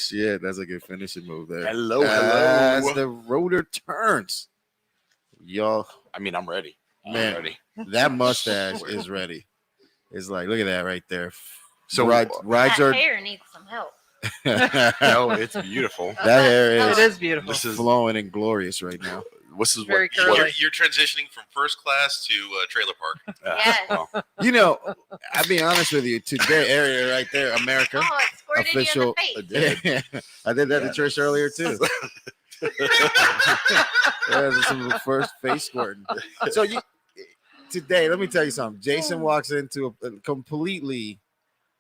shit. That's a good finishing move there. Hello. As the rotor turns. Y'all. I mean, I'm ready. Man, I'm ready. that mustache is ready. It's like, look at that right there. So rides that are. hair needs some help. No, it's beautiful. That hair It is beautiful. This is flowing and glorious right now. This is Very what curly. You're transitioning from first class to trailer park. Yes. well, You know, I'll be honest with you. Today, area right there, America. Oh, it squirted Official. you in the face. I did that to Trish earlier too. That's some first face squirting. So today, let me tell you something. Jason walks into a completely.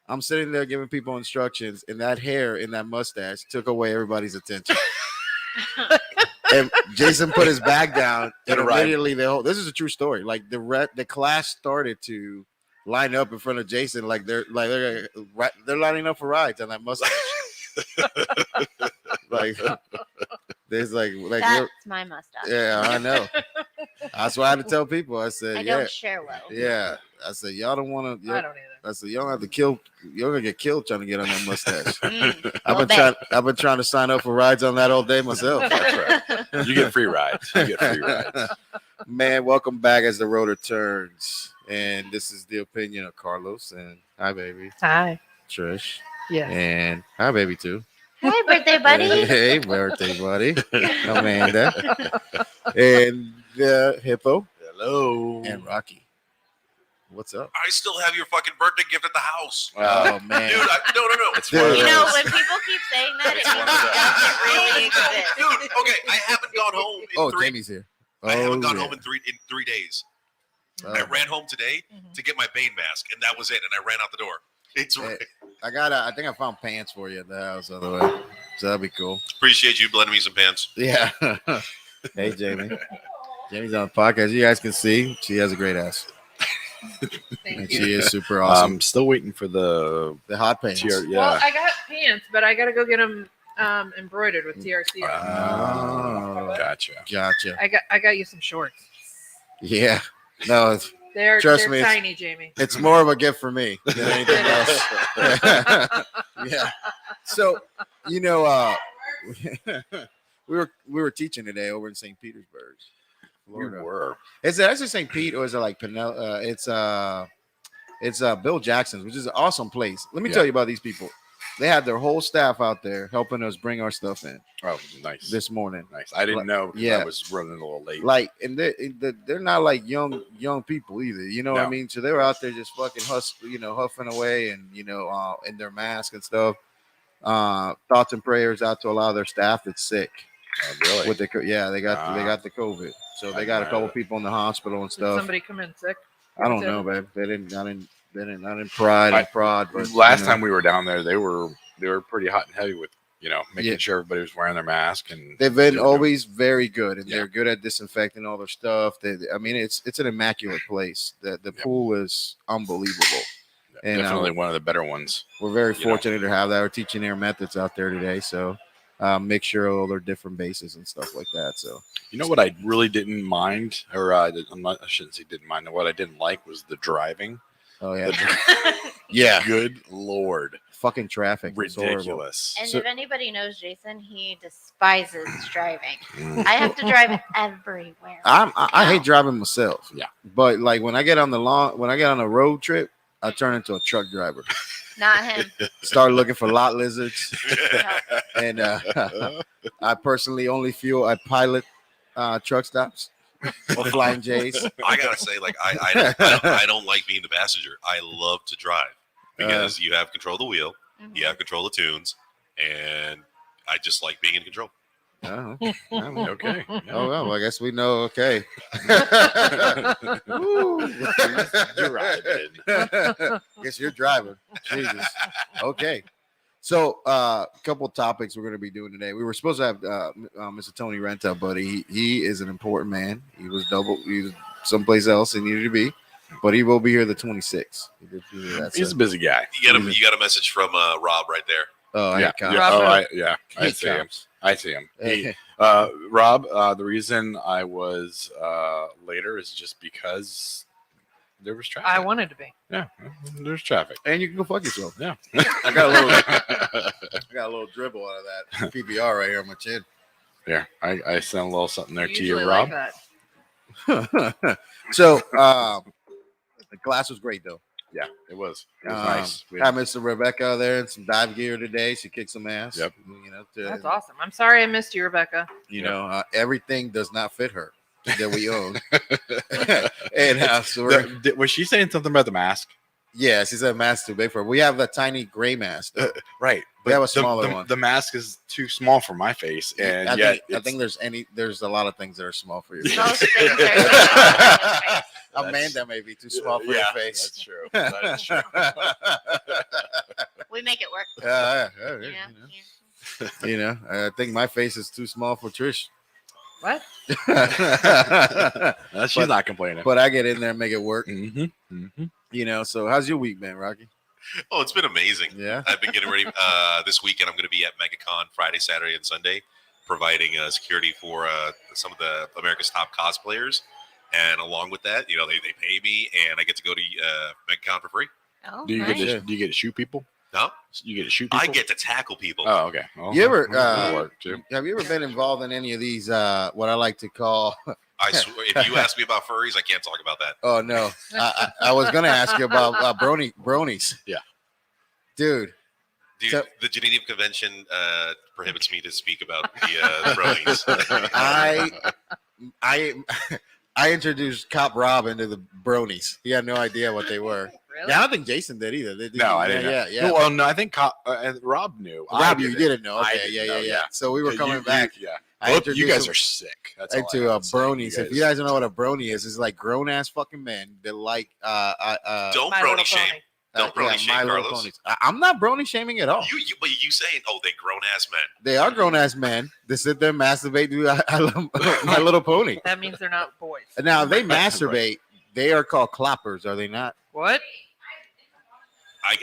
I'm sitting there giving people instructions, and that hair and that mustache took away everybody's attention. And Jason put his bag down, and immediately this is a true story. Like the class started to line up in front of Jason, like they're lining up for rides on that mustache. like there's like That's my mustache. yeah, I know. That's why I had to tell people. I said, I yeah, don't share well. yeah. I said, y'all don't want to. I don't either. I said, you don't have to kill. You're gonna get killed trying to get on that mustache. Well, I've been trying to sign up for rides on that all day myself. that's right. You get free rides. Man, welcome back as the rotor turns, and this is the opinion of Carlos. And hi, baby, Hi. Trish, Yeah. and hi, baby too. Hi, birthday buddy. Hey, birthday buddy, Amanda, and the hippo, Hello. and Rocky. What's up? I still have your fucking birthday gift at the house. Oh man, Dude, no. It's Dude. one of You know, those. when people keep saying that, it It's means one of it doesn't really exist. Dude, okay, I haven't gone home in oh, three. Jamie's here. I haven't gone yeah. home in 3 days. Oh. I ran home today to get my Bane mask, and that was it. And I ran out the door. It's Hey, I think I found pants for you at the house, by the way. So that'd be cool. appreciate you blending me some pants. Yeah. Hey, Jamie. Jamie's on the podcast. You guys can see she has a great ass. Thank And you. she is super awesome. I'm still waiting for the The hot pants. tier. Well, Yeah. I got pants, but I got to go get them embroidered with TRC. Oh, Gotcha. gotcha. I got you some shorts. Yeah. No, They're Trust me, it's- tiny, Jamie. it's more of a gift for me than anything else. Yeah. So, you know, we were teaching today over in St. Petersburg, Florida. We were. Is it actually St. Pete or is it like it's Bill Jackson's, which is an awesome place. Let me tell you about these people. They had their whole staff out there helping us bring our stuff in Oh, nice. this morning. Nice. I didn't know. 'Cause yeah. I was running a little late. Like, and they're not like young people either. You know what I No. mean? So they were out there just fucking huffing away, and in their mask and stuff. Thoughts and prayers out to a lot of their staff that's sick. Really? With the they got the COVID, so they got a couple people in the hospital and Did stuff. somebody come in sick? I don't know, babe. They didn't. I didn't prod. But Last time we were down there, they were pretty hot and heavy with making Yeah. sure everybody was wearing their mask, and they've been you know, always very good, and Yeah. they're good at disinfecting all their stuff. I mean, it's an immaculate place. The pool is unbelievable. And definitely one of the better ones. we're very you know. fortunate to have that. We're teaching their methods out there today, so mixture of all their different bases and stuff like that. So You know what I really didn't mind, or I shouldn't say didn't mind. What I didn't like was the driving. oh yeah, The yeah, Good Lord, fucking traffic, is horrible. ridiculous. And So- if anybody knows Jason, he despises driving. Mm. I have to drive everywhere. I hate driving myself. Yeah. But like when I get on a road trip, I turn into a truck driver. Not him. Start looking for lot lizards, No. and I personally only I pilot truck stops or flying J's. I gotta say, like, I don't like being the passenger. I love to drive because you have control of the wheel, you have control of tunes, and I just like being in control. Oh, Okay. oh well, I guess we know. Okay. Woo. Driving. Guess you're driving. Jesus. Okay. So, a couple topics we're going to be doing today. We were supposed to have Mr. Tony Renta, but he is an important man. He was someplace else he needed to be, but he will be here the 26th. He's a busy guy. You got a message from Rob right there. Oh, I Yeah. hate cops. Yeah. Oh, I He see him. cops. I see him. Hey. Rob, the reason I was later is just because There was traffic. I wanted to be. Yeah, there's traffic. And you can go fuck yourself. Yeah. I got a little dribble out of that PBR right here on my chin. There, I sent a little something there to Usually you, like Rob. that. So the class was great though. Yeah, it was. It was nice. We Had Mr. Rebecca there in some dive gear today. She kicked some ass. Yep. You know, That's awesome. I'm sorry I missed you, Rebecca. You know, everything does not fit her that we own. And so was she saying something about the mask? yeah, she said mask too big for her. We have a tiny gray mask. Right. We have a the- smaller one. The mask is too small for my face, and I think there's a lot of things that are small for your face. Most things are small on his face. Amanda may be too small for your face. That's true. That is true. We make it work. Yeah, Yeah. you know, I think my face is too small for Trish. What? She's not complaining. But I get in there and make it work. Mm-hmm. You know, so how's your week been, Rocky? Oh, it's been amazing. Yeah. I've been getting ready. This weekend, I'm going to be at MegaCon Friday, Saturday, and Sunday, providing security for some of the America's top cosplayers. And along with that, you know, they pay me, and I get to go to MegaCon for free. Oh, Do you nice. get to shoot people? No, You get to shoot people? I get to tackle people. Oh, okay. Well, You ever, that'll work too. Have you ever been involved in any of these, what I like to call, I swear, if you ask me about furries, I can't talk about that. oh no, I was going to ask you about bronies. Yeah. Dude. Dude, So- the Geneva Convention prohibits me to speak about the bronies. I introduced Cop Rob into the bronies. He had no idea what they were. Really? Yeah, I don't think Jason did either. No, I didn't know. Yeah. Well, no, I think Rob knew. Rob, you didn't know. I Okay, didn't know, yeah. So we were coming back. Yeah. I Both you introduced guys him are sick. That's all I into have to say. bronies. If you guys don't know what a brony is, it's like grown ass fucking men that like Don't My brony Little shame. Pony. Don't brony shame, My Little Carlos. Ponies. I'm not brony shaming at all. But you saying, oh, they grown ass men. They are grown ass men. They sit there and masturbate. Do I love My Little Pony. That means they're not boys. Now they masturbate. They are called cloppers, are they not? What?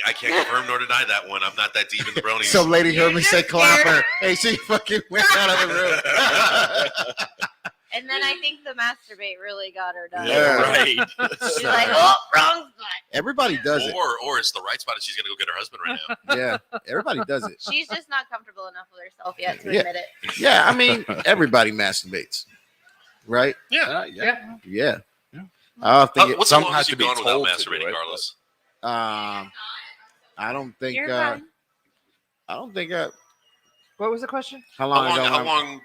I can't confirm nor deny that one. I'm not that deep in the bronies. Some lady heard me say You're clopper. Hey, she fucking went out of the room. And then I think the masturbate really got her done. Yeah. Right. She's like, oh, wrong spot. Everybody does it. Or it's the right spot, and she's gonna go get her husband right now. Yeah, everybody does it. She's just not comfortable enough with herself yet to Yeah. admit it. Yeah, I mean, everybody masturbates, right? Yeah. Yeah. I don't think What's some the has longest to you've be gone without told to do masturbating, it, Carlos? I don't think. You're fine. I don't think. What was the question? How How long ago? long?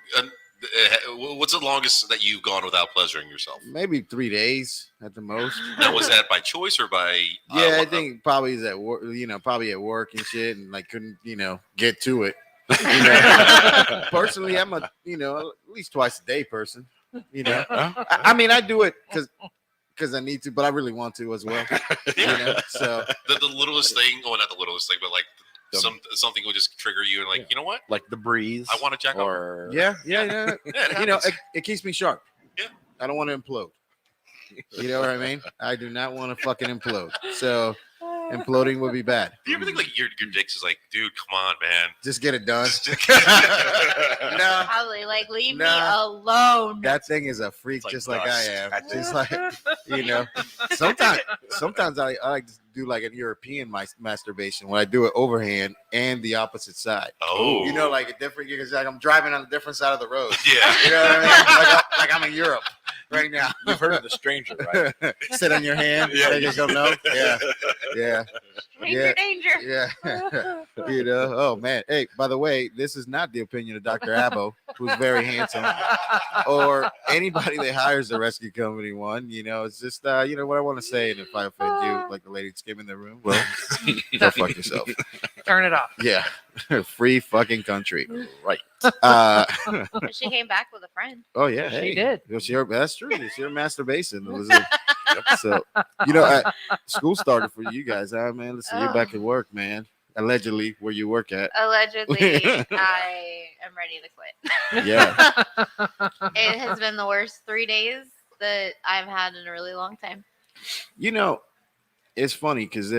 What's the longest that you've gone without pleasuring yourself? Maybe 3 days at the most. Now, was that by choice or by? Yeah, I what- think probably is at work. You know, probably at work and shit, and like couldn't get to it. You know, personally, I'm a at least twice a day person. You know, I mean, I do it because I need to, but I really want to as well. You know, so the littlest thing. Oh, not the littlest thing, but like something will just trigger you, and like, you know what? Like the breeze. I want to jack off. or yeah. Yeah, it You know, happens. it keeps me sharp. Yeah. I don't want to implode. You know what I mean? I do not want to fucking implode. So imploding would be bad. Do you ever think like your dick's is like, dude, come on, man. Just get it done. no. No, Probably like, leave me Nah. alone. that thing is a freak, like just like I dust. am. That's Just like sometimes I like to do like a European masturbation when I do it overhand and the opposite side. Oh, You know, like a different. Because like I'm driving on a different side of the road. yeah. You know what I mean? Like I'm in Europe right now. You've heard of the stranger, right? Sit on your hand. Yeah. Make it go no. Yeah. Stranger danger. Yeah. You know. Oh man. Hey, by the way, this is not the opinion of Dr. Abbo, who's very handsome, or anybody that hires the rescue company one. You know, it's just what I want to say, and if I offend you, like the lady that came in the room, well, go fuck yourself. Turn it off. Yeah. Free fucking country. Right. She came back with a friend. Oh yeah, She hey. did. That's true. It's your masturbation. It was so school started for you guys. Man, listen, you're back at work, man. Allegedly, where you work at. Allegedly, I am ready to quit. Yeah. It has been the worst 3 days that I've had in a really long time. It's funny because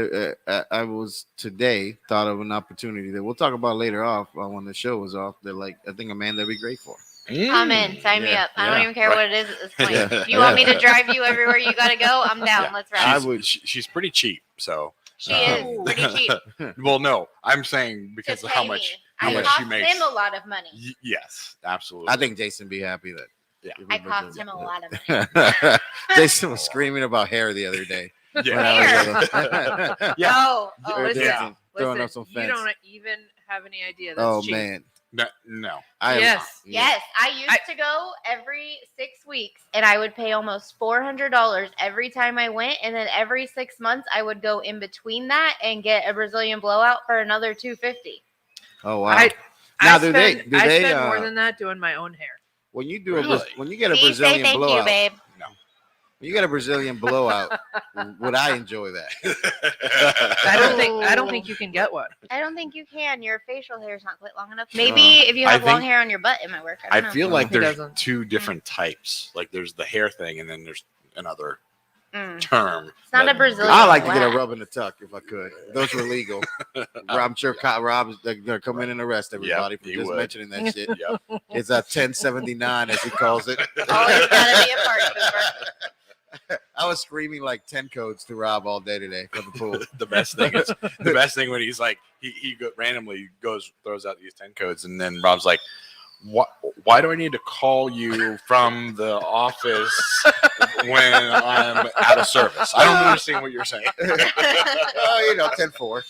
I was today thought of an opportunity that we'll talk about later off when the show was off. That like I think Amanda would be great for. I'm in. Sign me Yeah, up. I don't yeah. even care Right. what it is at this point. Yeah, If you want me yeah. to drive you everywhere you gotta go, I'm down. Yeah. Let's I ride. would- She's pretty cheap, so. She is pretty cheap. Well, no, I'm saying because To of how pay much me. how I much cost she makes. him a lot of money. Yes, absolutely. I think Jason be happy that. Yeah. if we I book cost him. him a lot of money. Jason was screaming about hair the other day. Yeah. when I was little. Yeah. Oh, Listen, Jason throwing up listen, some you fence. don't even have any idea. That's Oh cheap. man, No. I am- Yes. yes. I used to go every 6 weeks, and I would pay almost $400 every time I went, and then every 6 months I would go in between that and get a Brazilian blowout for another $250. Oh wow. I Now, I do spend, they- I do they, spend more than that doing my own hair. when you do Really? when you get a See, say Brazilian thank blowout, you, babe. when you get a Brazilian blowout, would I enjoy that? I don't think you can get one. I don't think you can. Your facial hair is not quite long enough. Maybe if you I have long think- hair on your butt, it might work. I I don't know. feel like He there's doesn't. two different types. Like there's the hair thing, and then there's another Mm. term. It's not a that- Brazilian. I like to get a wax. rub in the tuck if I could. Those were legal. I'm sure Rob is gonna come in and arrest everybody for he just would. mentioning that shit. Yep. It's a 1079 as he calls it. Always gotta be a party pooper. I was screaming like 10 codes to Rob all day today from the pool. The best thing when he's like randomly throws out these 10 codes, and then Rob's like, why do I need to call you from the office when I'm out of service? I don't understand what you're saying. Oh, 10-4.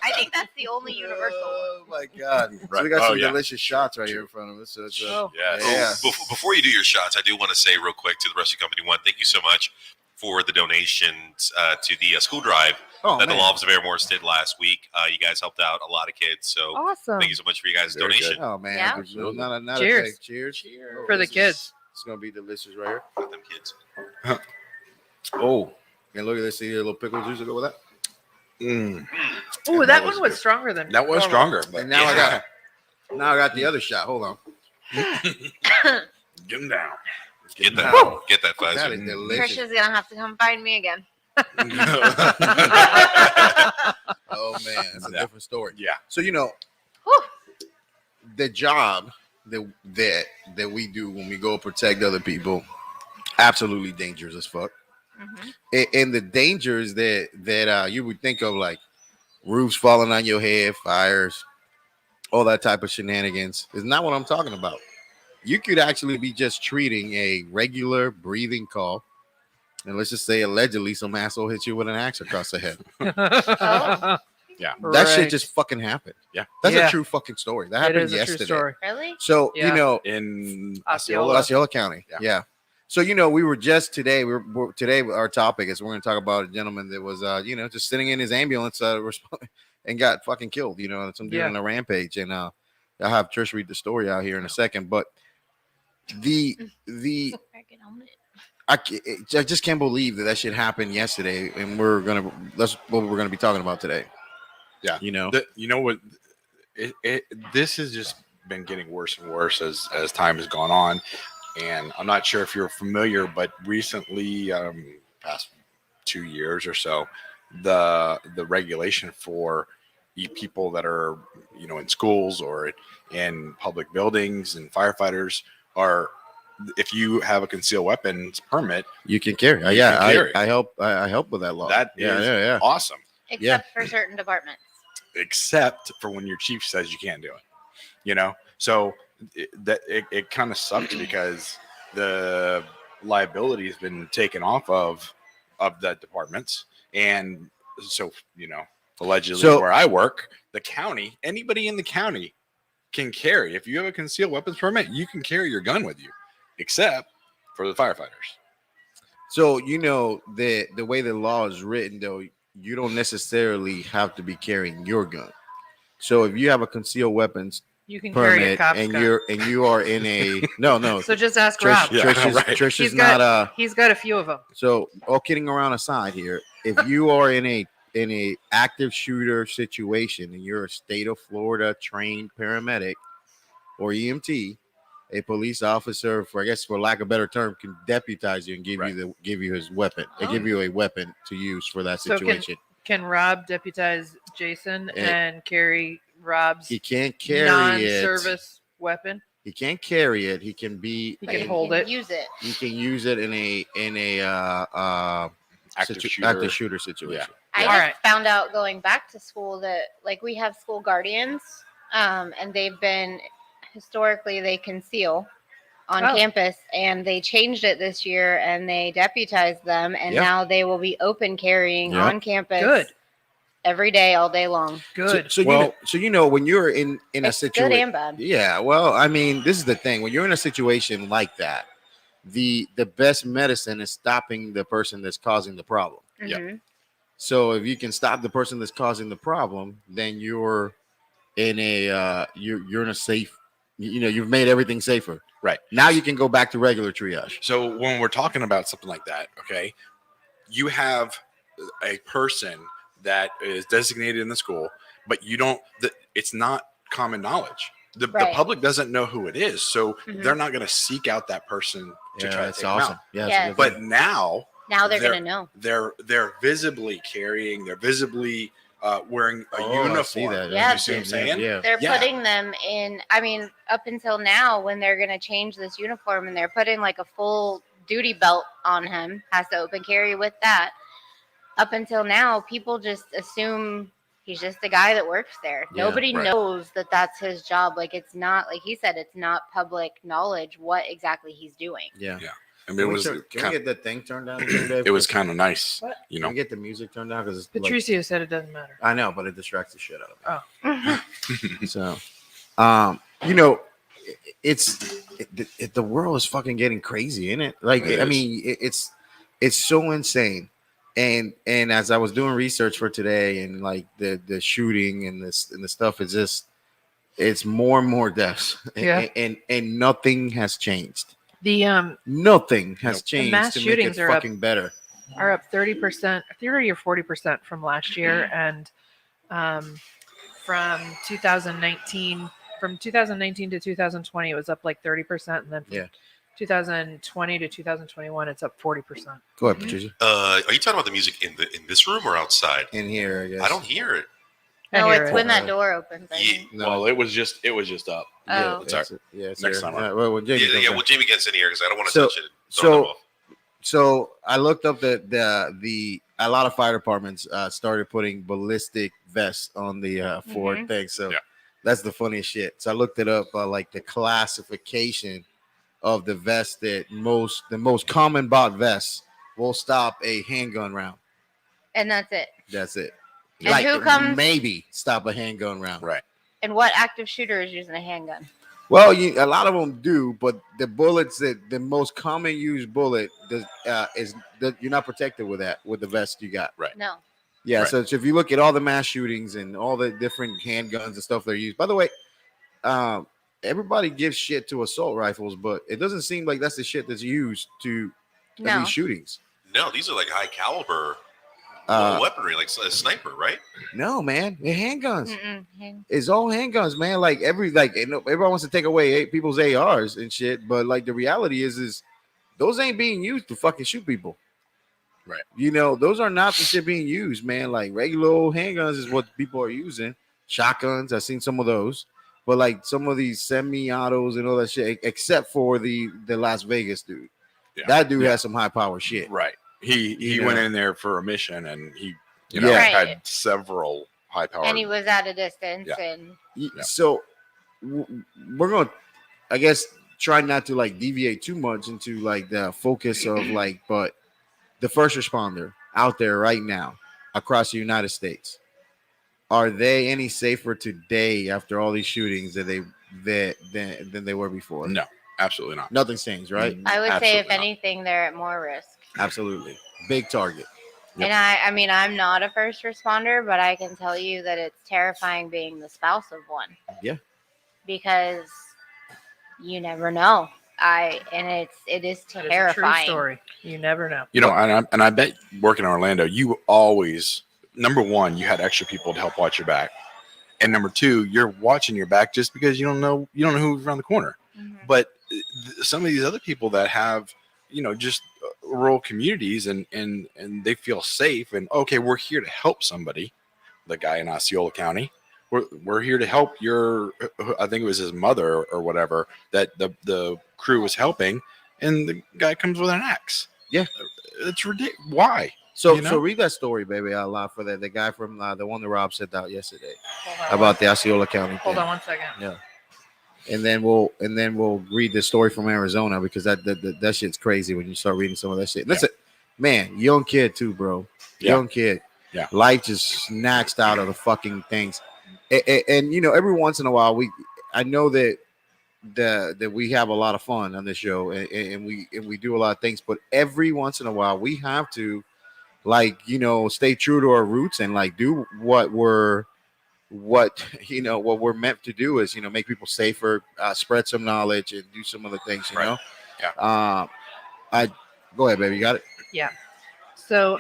I think that's the only universal one. Oh my god! So Right. we got Oh, some yeah. delicious shots right here in front of us. So it's, Oh. Yes. Yeah. Before you do your shots, I do want to say real quick to the Rescue Company One, thank you so much for the donations to the school drive oh that the man. Law Office of Air Morse did last week. You guys helped out a lot of kids, so Awesome. thank you so much for you guys' Very donation. Oh man! Yeah. Absolutely. Not Cheers. A thing. Cheers! Oh, For the this is- kids. It's gonna be delicious right here. Got them kids. Oh, and look at this. See here, little pickle juice to go with that. Mm. Ooh, that that was one was good. stronger than That was normal. stronger. But And now I got the other shot. Hold on. Get him down. Get that, Woo! get that fuzz. That is delicious. Trisha's gonna have to come find me again. Oh man, it's a Yeah. different story. Yeah. So Whew. the job that we do when we go protect other people, absolutely dangerous as fuck. Mhm. And the dangers that you would think of, like roofs falling on your head, fires, all that type of shenanigans, is not what I'm talking about. You could actually be just treating a regular breathing call, and let's just say allegedly some asshole hits you with an axe across the head. Yeah. That shit Right. just fucking happened. Yeah. That's Yeah. a true fucking story. That It happened is a yesterday. true story. Really? So Yeah. In Osceola. Osceola County. Yeah. Yeah. So we were just today. Today our topic is we're going to talk about a gentleman that was just sitting in his ambulance and got fucking killed. Some dude Yeah. on a rampage. And I'll have Trish read the story out here in a second. But the Freaking own it. I just can't believe that shit happened yesterday, and that's what we're gonna be talking about today. Yeah. You know. You know what? This has just been getting worse and worse as time has gone on, and I'm not sure if you're familiar, but recently, past 2 years or so, the regulation for people that are in schools or in public buildings and firefighters are, if you have a concealed weapons permit, You can carry. You can carry. I help with that law. That yeah, is yeah. awesome, Except for certain departments. except for when your chief says you can't do it. So it kind of sucks because the liability has been taken off of the departments, and so allegedly So- where I work, the county, anybody in the county can carry. If you have a concealed weapons permit, you can carry your gun with you, except for the firefighters. So the way the law is written, though, you don't necessarily have to be carrying your gun. So if you have a concealed weapons You can carry a permit cop's and gun. you are in a no So just ask Trish, Rob. Yeah, Trish He's is not a. He's got a few of them. So, all kidding around aside here, if you are in a active shooter situation and you're a state of Florida trained paramedic or EMT, a police officer, for lack of a better term, can deputize you and give you his weapon. They give you a weapon to use for that So situation. Can Rob deputize Jason Yeah. and carry Rob's He can't carry it. non-service weapon. He can't carry it. He can be. He But can you hold it. Use it. He can use it in a Active active shooter. shooter situation. I Yeah. just Alright. found out going back to school that like we have school guardians, and they've been historically they conceal on Oh. campus, and they changed it this year and they deputized them, and Yeah. now they will be open carrying Yeah. on campus. Good. Every day, all day long. Good. So you know when you're in a It's good situation. and bad. Yeah, well, I mean, this is the thing. When you're in a situation like that, the best medicine is stopping the person that's causing the problem. Yeah. Mhm. So if you can stop the person that's causing the problem, then you're in a you're in a safe. You know, you've made everything safer. Right. Now you can go back to regular triage. So when we're talking about something like that, okay, you have a person that is designated in the school, but you don't. It's not common knowledge. The Right. public doesn't know who it is, so Mhm. they're not going to seek out that person to try to that's take them awesome. out. Yeah, Yes. it's a good But now Now they're They're- gonna know. they're visibly carrying, they're visibly wearing a Oh, I uniform. see that. Yeah. You see what I'm saying? Yeah. They're Yeah. putting them in. I mean, up until now, when they're gonna change this uniform and they're putting like a full duty belt on him, has to open carry with that. Up until now, people just assume he's just the guy that works there. Yeah, Nobody right. knows that that's his job. Like it's not like he said, it's not public knowledge what exactly he's doing. Yeah. Yeah. I mean, Can we get the thing turned down? again, Dave? it was kind of nice, What? you Can know. we get the music turned down? Because Patricio said it doesn't matter. I know, but it distracts the shit out of Oh. me. So, you know, the world is fucking getting crazy, isn't it? Like, It I is. mean, it's so insane. And as I was doing research for today, and like the shooting and the stuff is just, it's more and more deaths. Yeah. And nothing has changed. The Nothing has Nope. changed mass to make shootings it are up. fucking better. are up 30%, 30 or 40% from last year, and from 2019 to 2020 it was up like 30%, and then from Yeah. 2020 to 2021 it's up 40%. Go ahead, Patricia. Are you talking about the music in this room or outside? In here, I guess. I don't hear it. No, I hear it's it. when that door opens. I Yeah. think. No. Well, it was just up. Yeah, Oh. it's, Sorry. yeah, it's Next here. time. All right, well, when Jamie comes Yeah. in. Well, Jamie gets in here because I don't want to So- touch it. And throw them off. So I looked up the a lot of fire departments started putting ballistic vests on the Ford Mhm. thing. So Yeah. that's the funniest shit. So I looked it up, like the classification of the vest that the most common bought vests will stop a handgun round. And that's it. That's it. And like who comes- maybe stop a handgun round. Right. And what active shooter is using a handgun? Well, a lot of them do, but the bullets that the most common used bullet is that you're not protected with the vest you got. No. Yeah, Right. so if you look at all the mass shootings and all the different handguns and stuff they're used. By the way, everybody gives shit to assault rifles, but it doesn't seem like that's the shit that's used to No. these shootings. No, these are like high caliber weaponry, like a sniper, right? No, man, they're handguns. Mm-mm. It's all handguns, man. Like everybody wants to take away people's ARs and shit, but like the reality is those ain't being used to fucking shoot people. Right. You know, those are not the shit being used, man. Like regular old handguns is what people are using. Shotguns, I've seen some of those, but like some of these semi-autos and all that shit, except for the Las Vegas dude. Yeah. That dude Yeah. has some high power shit. Right. He You went know. in there for a mission, and he Yeah. Right. had several high power. And he was at a distance, Yeah. and Yeah. So we're going to, I guess, try not to like deviate too much into like the focus of like, but the first responder out there right now across the United States, are they any safer today after all these shootings than they were before? No, absolutely not. Nothing's changed, right? I would say if Absolutely not. anything, they're at more risk. Absolutely. Big target. Yep. And I mean, I'm not a first responder, but I can tell you that it's terrifying being the spouse of one. Yeah. Because you never know. It is That is a true terrifying. story. You never know. You know, and I bet working in Orlando, you always, number one, you had extra people to help watch your back, and number two, you're watching your back just because you don't know who's around the corner. Mhm. But some of these other people that have, just rural communities and they feel safe and okay, we're here to help somebody. The guy in Osceola County, we're here to help your, I think it was his mother or whatever that the crew was helping, and the guy comes with an axe. Yeah. It's ridiculous. Why? So You know? so read that story, baby, out loud for that. The guy from the one that Rob sent out yesterday Hold on about the Osceola County Hold thing. on 1 second. Yeah. And then we'll read the story from Arizona, because that shit's crazy when you start reading some of that shit. Listen, man, young kid too, bro. Yeah. Young kid. Yeah. Life just snatched out of the fucking things. And you know, every once in a while I know that we have a lot of fun on this show, and we do a lot of things, but every once in a while we have to, like, you know, stay true to our roots and like do what we're meant to do, is, you know, make people safer, spread some knowledge, and do some other things, you Right. know. Yeah. I go ahead, baby, you got it. Yeah. So,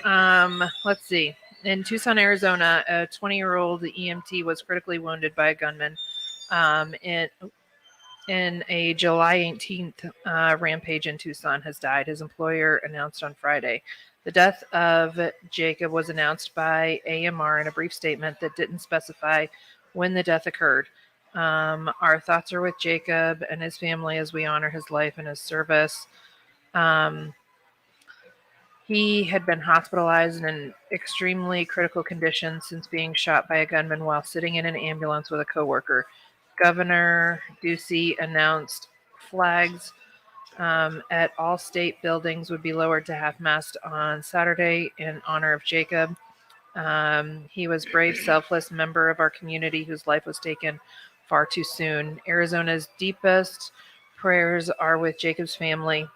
let's see. In Tucson, Arizona, a 20-year-old EMT was critically wounded by a gunman in a July 18th rampage in Tucson. Has died, his employer announced on Friday. The death of Jacob was announced by AMR in a brief statement that didn't specify when the death occurred. Our thoughts are with Jacob and his family as we honor his life and his service. He had been hospitalized in an extremely critical condition since being shot by a gunman while sitting in an ambulance with a coworker. Governor Ducey announced flags at all state buildings would be lowered to half-mast on Saturday in honor of Jacob. He was a brave, selfless member of our community whose life was taken far too soon. Arizona's deepest prayers are with Jacob's family,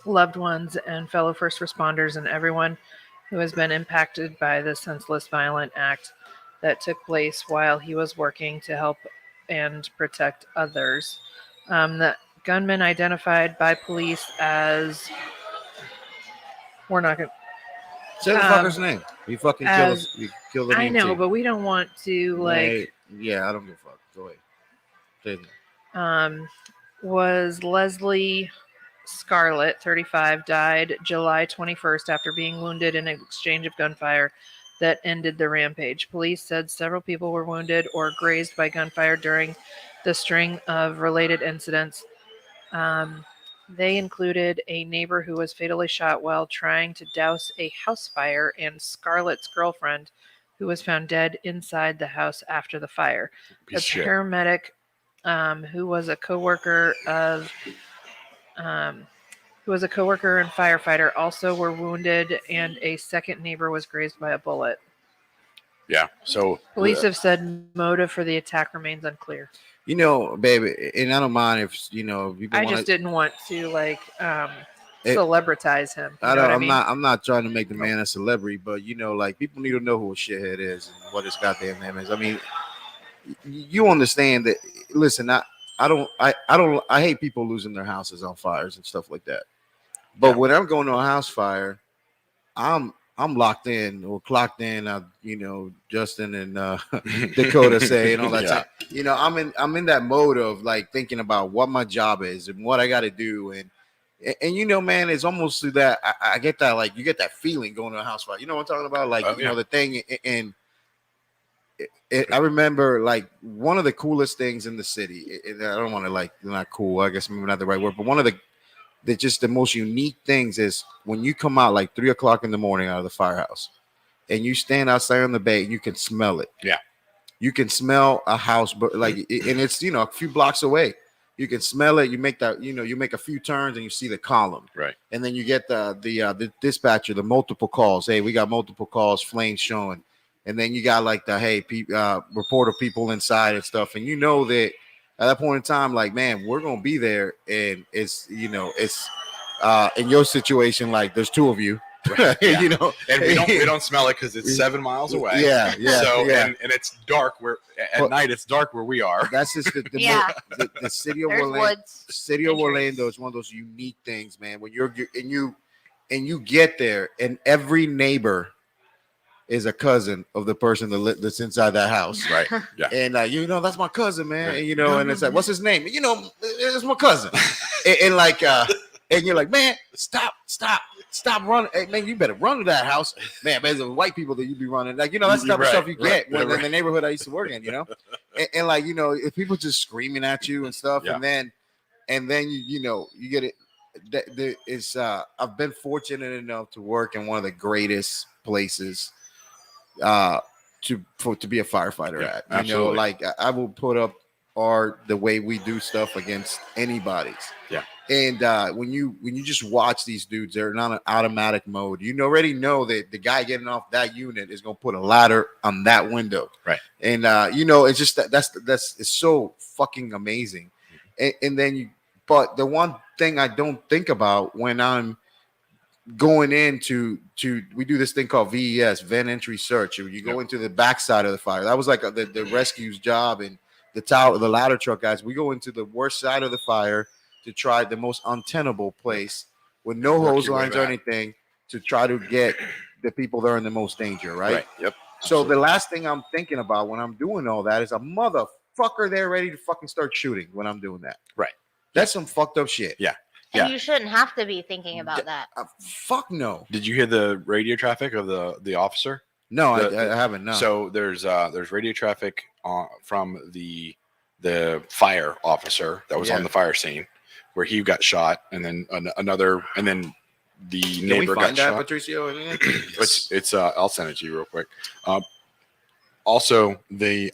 loved ones, and fellow first responders, and everyone who has been impacted by this senseless, violent act that took place while he was working to help and protect others. The gunman, identified by police as, we're not going Say the fucker's name. He fucking killed us. He killed an I know, EMT. but we don't want to, like, yeah, I don't give a fuck. Go ahead. Say his name. was Leslie Scarlett, 35, died July 21st after being wounded in an exchange of gunfire that ended the rampage. Police said several people were wounded or grazed by gunfire during the string of related incidents. They included a neighbor who was fatally shot while trying to douse a house fire, and Scarlett's girlfriend, who was found dead inside the house after the fire. A paramedic who was a coworker and firefighter also were wounded, and a second neighbor was grazed by a bullet. Yeah. So Police have said motive for the attack remains unclear. You know, baby, and I don't mind if, you know, people I just didn't want to, like, celebritize him. You know what I mean? I'm not trying to make the man a celebrity, but, you know, like, people need to know who a shithead is and what his goddamn name is. I mean, you understand that. Listen, I hate people losing their houses on fires and stuff like that. But when I'm going to a house fire, I'm locked in or clocked in. You know, Justin and Dakota say and all that stuff. You know, I'm in that mode of, like, thinking about what my job is and what I got to do, and you know, man, it's almost to that. I get that, like, you get that feeling going to a house fire. You know what I'm talking about? Like, you know, the thing, and I remember, like, one of the coolest things in the city. And I don't want to, like, not cool, I guess maybe not the right word, but one of the just the most unique things is when you come out like 3 o'clock in the morning out of the firehouse and you stand outside on the bay and you can smell it. Yeah. You can smell a house, but like, and it's, you know, a few blocks away. You can smell it. You make that, you know, you make a few turns and you see the column. Right. And then you get the dispatcher, the multiple calls. Hey, we got multiple calls, flames showing. And then you got like the, hey, report of people inside and stuff. And you know that at that point in time, like, man, we're going to be there. And it's, you know, it's in your situation, like, there's two of you, right. Yeah. You know, and we don't smell it because it's 7 miles away. Yeah. So, yeah. And it's dark at night, it's dark where we are. That's just the city of Orlando. City of Orlando is one of those unique things, man. When you get there and every neighbor is a cousin of the person that's inside that house. Right. Yeah. And you know, that's my cousin, man. Right. And you know, and it's like, what's his name? You know, it's my cousin. and like and you're like, man, stop running. Hey, man, you better run to that house, man. There's white people that you be running, like, that's the type of stuff you get when in the neighborhood I used to work in, and like, if people just screaming at you and stuff, and then you get it. There is I've been fortunate enough to work in one of the greatest places to be a firefighter at. Absolutely. Like I will put up the way we do stuff against anybody's. Yeah. And when you just watch these dudes, they're not an automatic mode. You already know that the guy getting off that unit is gonna put a ladder on that window. Right. And it's just that's it's so fucking amazing. And then but the one thing I don't think about when I'm going into we do this thing called VES, vent entry search. You go into the backside of the fire. That was like the rescue's job, and the ladder truck guys. We go into the worst side of the fire to try the most untenable place with no hose lines or anything to try to get the people that are in the most danger. Right. Yep. So the last thing I'm thinking about when I'm doing all that is a motherfucker there ready to fucking start shooting when I'm doing that. Right. That's some fucked up shit. Yeah. And you shouldn't have to be thinking about that. Fuck no. Did you hear the radio traffic of the officer? No, I haven't. No. So there's radio traffic from the fire officer that was on the fire scene where he got shot, and then another, and then the neighbor got shot. Patricio? It's I'll send it to you real quick. Also, the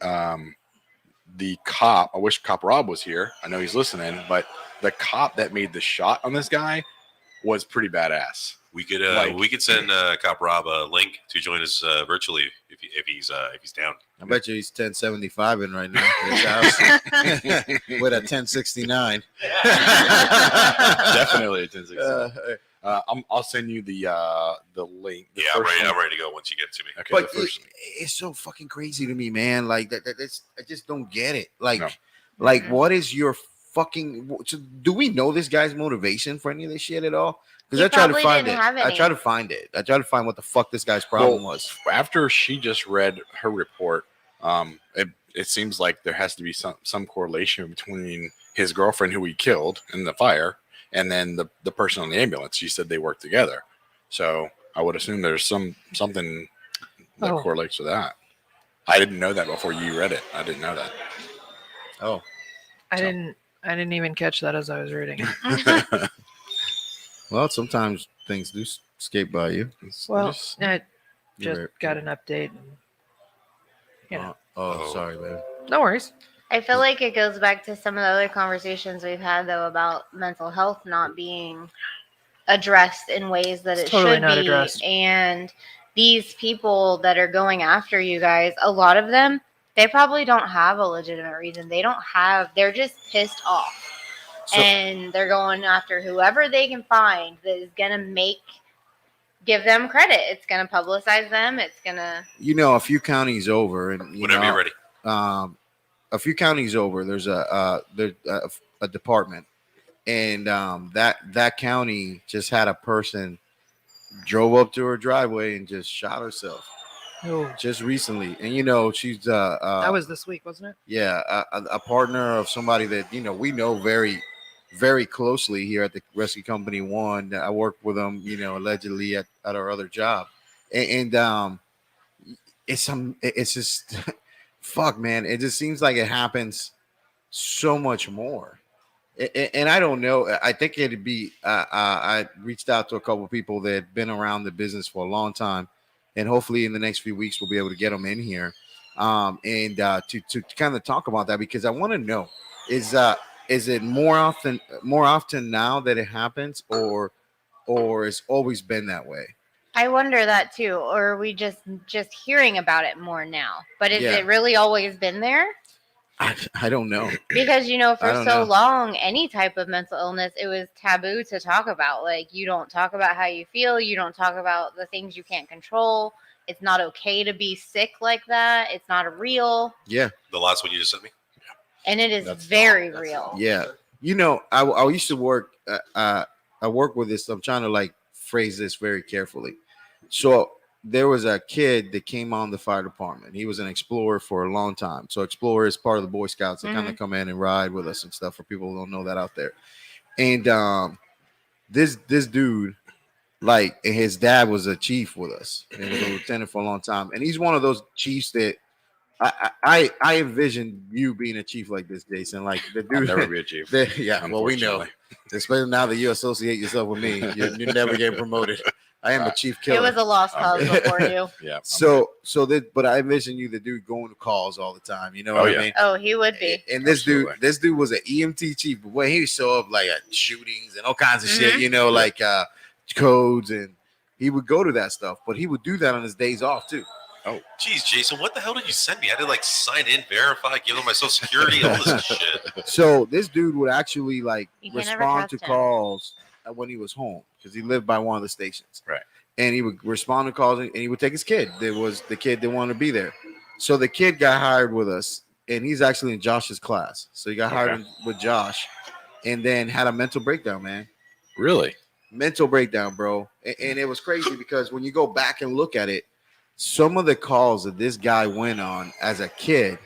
cop. I wish Cop Rob was here. I know he's listening, but the cop that made the shot on this guy was pretty badass. We could send Cop Rob a link to join us virtually if he's down. I bet you he's 1075 in right now in his house with a 1069. Definitely a 1069. I'll send you the link. I'm ready to go once you get it to me. Okay, but it's so fucking crazy to me, man. Like that's, I just don't get it. Like, what is your fucking? Do we know this guy's motivation for any of this shit at all? Because I tried to find it. I tried to find what the fuck this guy's problem was. After she just read her report, it seems like there has to be some correlation between his girlfriend who he killed in the fire and then the person on the ambulance. She said they worked together. So I would assume there's something that correlates with that. I didn't know that before you read it. I didn't know that. Oh. I didn't even catch that as I was reading. Well, sometimes things do escape by you. Well, I just got an update. Sorry, man. No worries. I feel like it goes back to some of the other conversations we've had, though, about mental health not being addressed in ways that it totally should not be. Addressed. And these people that are going after you guys, a lot of them, they probably don't have a legitimate reason. They're just pissed off. And they're going after whoever they can find that is going to give them credit. It's going to publicize them. It's going to... a few counties over. And Whenever you're ready. A few counties over, there's a department. And that county just had a person drove up to her driveway and just shot herself. Oh. Just recently. And, she's... that was this week, wasn't it? Yeah, a partner of somebody that, we know very... very closely here at the Rescue Company 1. I work with them, allegedly at our other job. And it's just fuck, man. It just seems like it happens so much more. And I don't know. I think it'd be I reached out to a couple of people that had been around the business for a long time, and hopefully in the next few weeks we'll be able to get them in here and to kind of talk about that, because I want to know is it more often now that it happens, or it's always been that way? I wonder that too. Or are we just hearing about it more now? But is it really always been there? I don't know. Because, for so long, any type of mental illness, it was taboo to talk about. Like, you don't talk about how you feel. You don't talk about the things you can't control. It's not okay to be sick like that. It's not real. Yeah. The last one you just sent me? And it is very real. Yeah. I used to work, I work with this. I'm trying to phrase this very carefully. So there was a kid that came on the fire department. He was an explorer for a long time. So explorer is part of the Boy Scouts that kind of come in and ride with us and stuff, for people who don't know that out there. And this dude, like, and his dad was a chief with us, and he was a lieutenant for a long time, and he's one of those chiefs that I envision you being a chief like this, Jason. Like the I'll dude, never be a chief. yeah. Well, we know, unfortunately. especially now that you associate yourself with me, you're never getting promoted. I am a chief It killer. was a lost cause before you. Yeah. But I envision you, the dude going to calls all the time. You know Oh, what yeah. I mean? Oh, he would be. And this Absolutely. dude was an EMT chief, but when he would show up like at shootings and all kinds of shit, Mhm. you know, like codes, and he would go to that stuff, but he would do that on his days off too. Geez, Jason, what the hell did you send me? I had to like sign in, verify, give them my social security, all this shit. So this dude would actually like You can never respond to trust him. calls when he was home because he lived by one of the stations. Right. And he would respond to calls, and he would take his kid. There was the kid that wanted to be there. So the kid got hired with us, and he's actually in Josh's class. So he got hired with Josh, and then had a mental breakdown, man. Really? Mental breakdown, bro. And it was crazy because when you go back and look at it, some of the calls that this guy went on as a kid,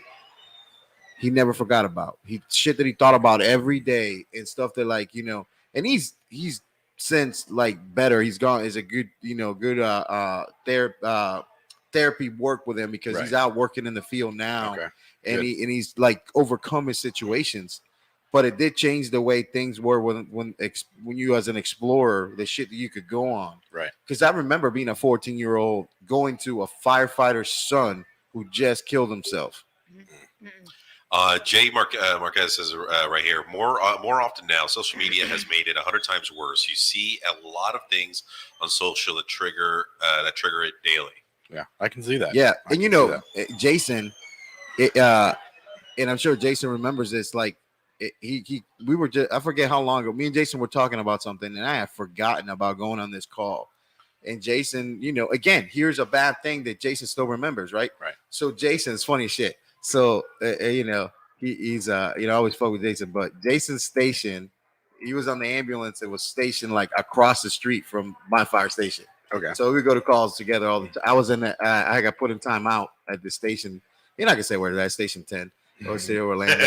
he never forgot about. Shit that he thought about every day and stuff that, like, you know, and he's since like better. He's gone is a good, you know, good therapy work with him because he's out working in the field now. Okay. And Good. he's like overcome his situations. But it did change the way things were when you as an explorer, the shit that you could go on. Right. Because I remember being a 14-year-old going to a firefighter's son who just killed himself. Jay Marquez says right here, more often now, social media has made it 100 times worse. You see a lot of things on social that trigger it daily. Yeah, I can see that. Yeah, I and you can see know, that. Jason, and I'm sure Jason remembers this. Like, we were just, I forget how long ago, me and Jason were talking about something, and I had forgotten about going on this call. And Jason, you know, again, here's a bad thing that Jason still remembers, right? Right. So Jason's funny shit. So you know, he's you know, I always fuck with Jason, but Jason's station, he was on the ambulance that was stationed like across the street from my fire station. Okay. So we go to calls together all the time. I was in the, I got put in time out at the station. You're not gonna say where that station 10 or City Orlando.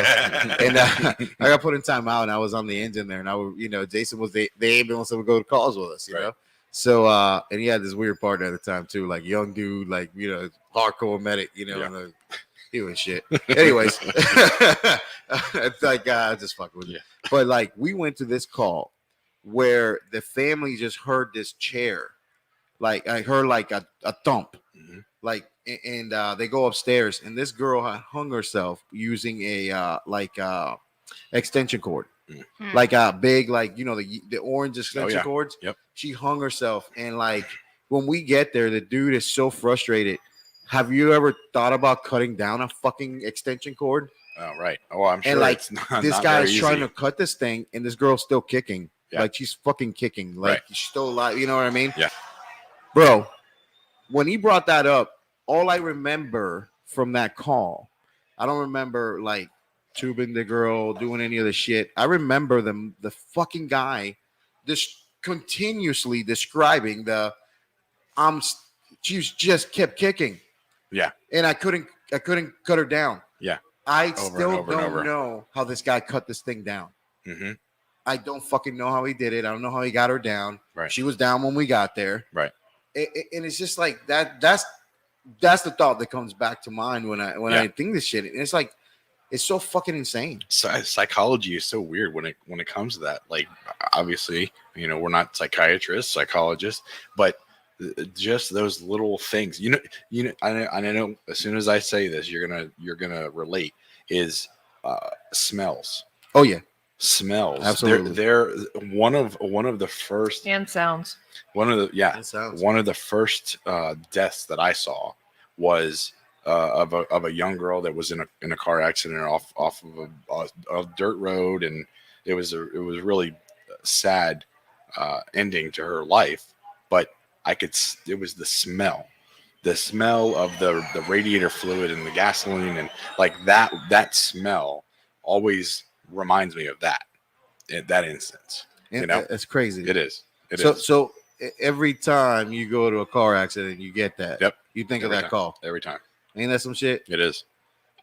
And I got put in time out, and I was on the engine there, and I would, you know, Jason was the ambulance that would go to calls with us, you know. So and he had this weird partner at the time too, like young dude, like, you know, hardcore medic, you know, and he was shit. Anyways, it's like just fucking with you. But like we went to this call where the family just heard this chair. Like I heard like a thump, like, and they go upstairs, and this girl had hung herself using a extension cord, like a big, like, you know, the orange extension cords. Yep. She hung herself, and like when we get there, the dude is so frustrated. Have you ever thought about cutting down a fucking extension cord? Oh, right. Oh, I'm sure. And like it's not, this not guy's very trying easy. to cut this thing, and this girl's still kicking. Yeah. Like she's fucking kicking. Like she's still alive. You know what I mean? Yeah. Bro, when he brought that up, all I remember from that call, I don't remember like tubing the girl, doing any of the shit. I remember the fucking guy just continuously describing she just kept kicking. Yeah. And I couldn't cut her down. Yeah. I Over still and over and don't over. know how this guy cut this thing down. Mm-hmm. I don't fucking know how he did it. I don't know how he got her down. Right. She was down when we got there. Right. And it's just like that's the thought that comes back to mind when I think this shit. And it's like, it's so fucking insane. Psychology is so weird when it comes to that. Like, obviously, you know, we're not psychiatrists, psychologists, but just those little things, you know, I know as soon as I say this, you're gonna relate is smells. Oh yeah. Smells. Absolutely. They're one of the first And sounds. one of the first deaths that I saw was of a young girl that was in a car accident off of a dirt road, and it was really sad ending to her life. But it was the smell of the radiator fluid and the gasoline, and like that smell always reminds me of that instance. You know, it's crazy. it is. So every time you go to a car accident, you get that. Yep. You think Every of that time. call. Every time. Ain't that some shit? It is.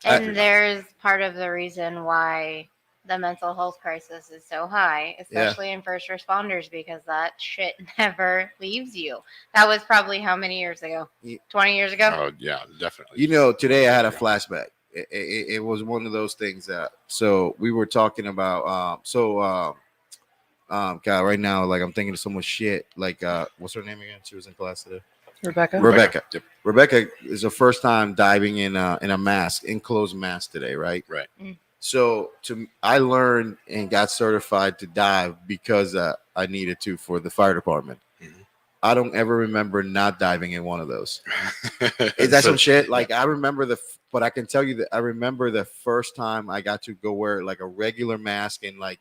And there's part of the reason why the mental health crisis is so high, especially in first responders, because that shit never leaves you. That was probably how many years ago? 20 years ago? Oh yeah, definitely. You know, today I had a flashback. It was one of those things that. So we were talking about. God, right now, like I'm thinking of so much shit. Like, what's her name again? She was in class today. Rebecca. Yep. Rebecca is the first time diving in a mask, enclosed mask today, right? Right. So I learned and got certified to dive because I needed to for the fire department. Mhm. I don't ever remember not diving in one of those. Is that some shit? Like I remember but I can tell you that I remember the first time I got to go wear like a regular mask and like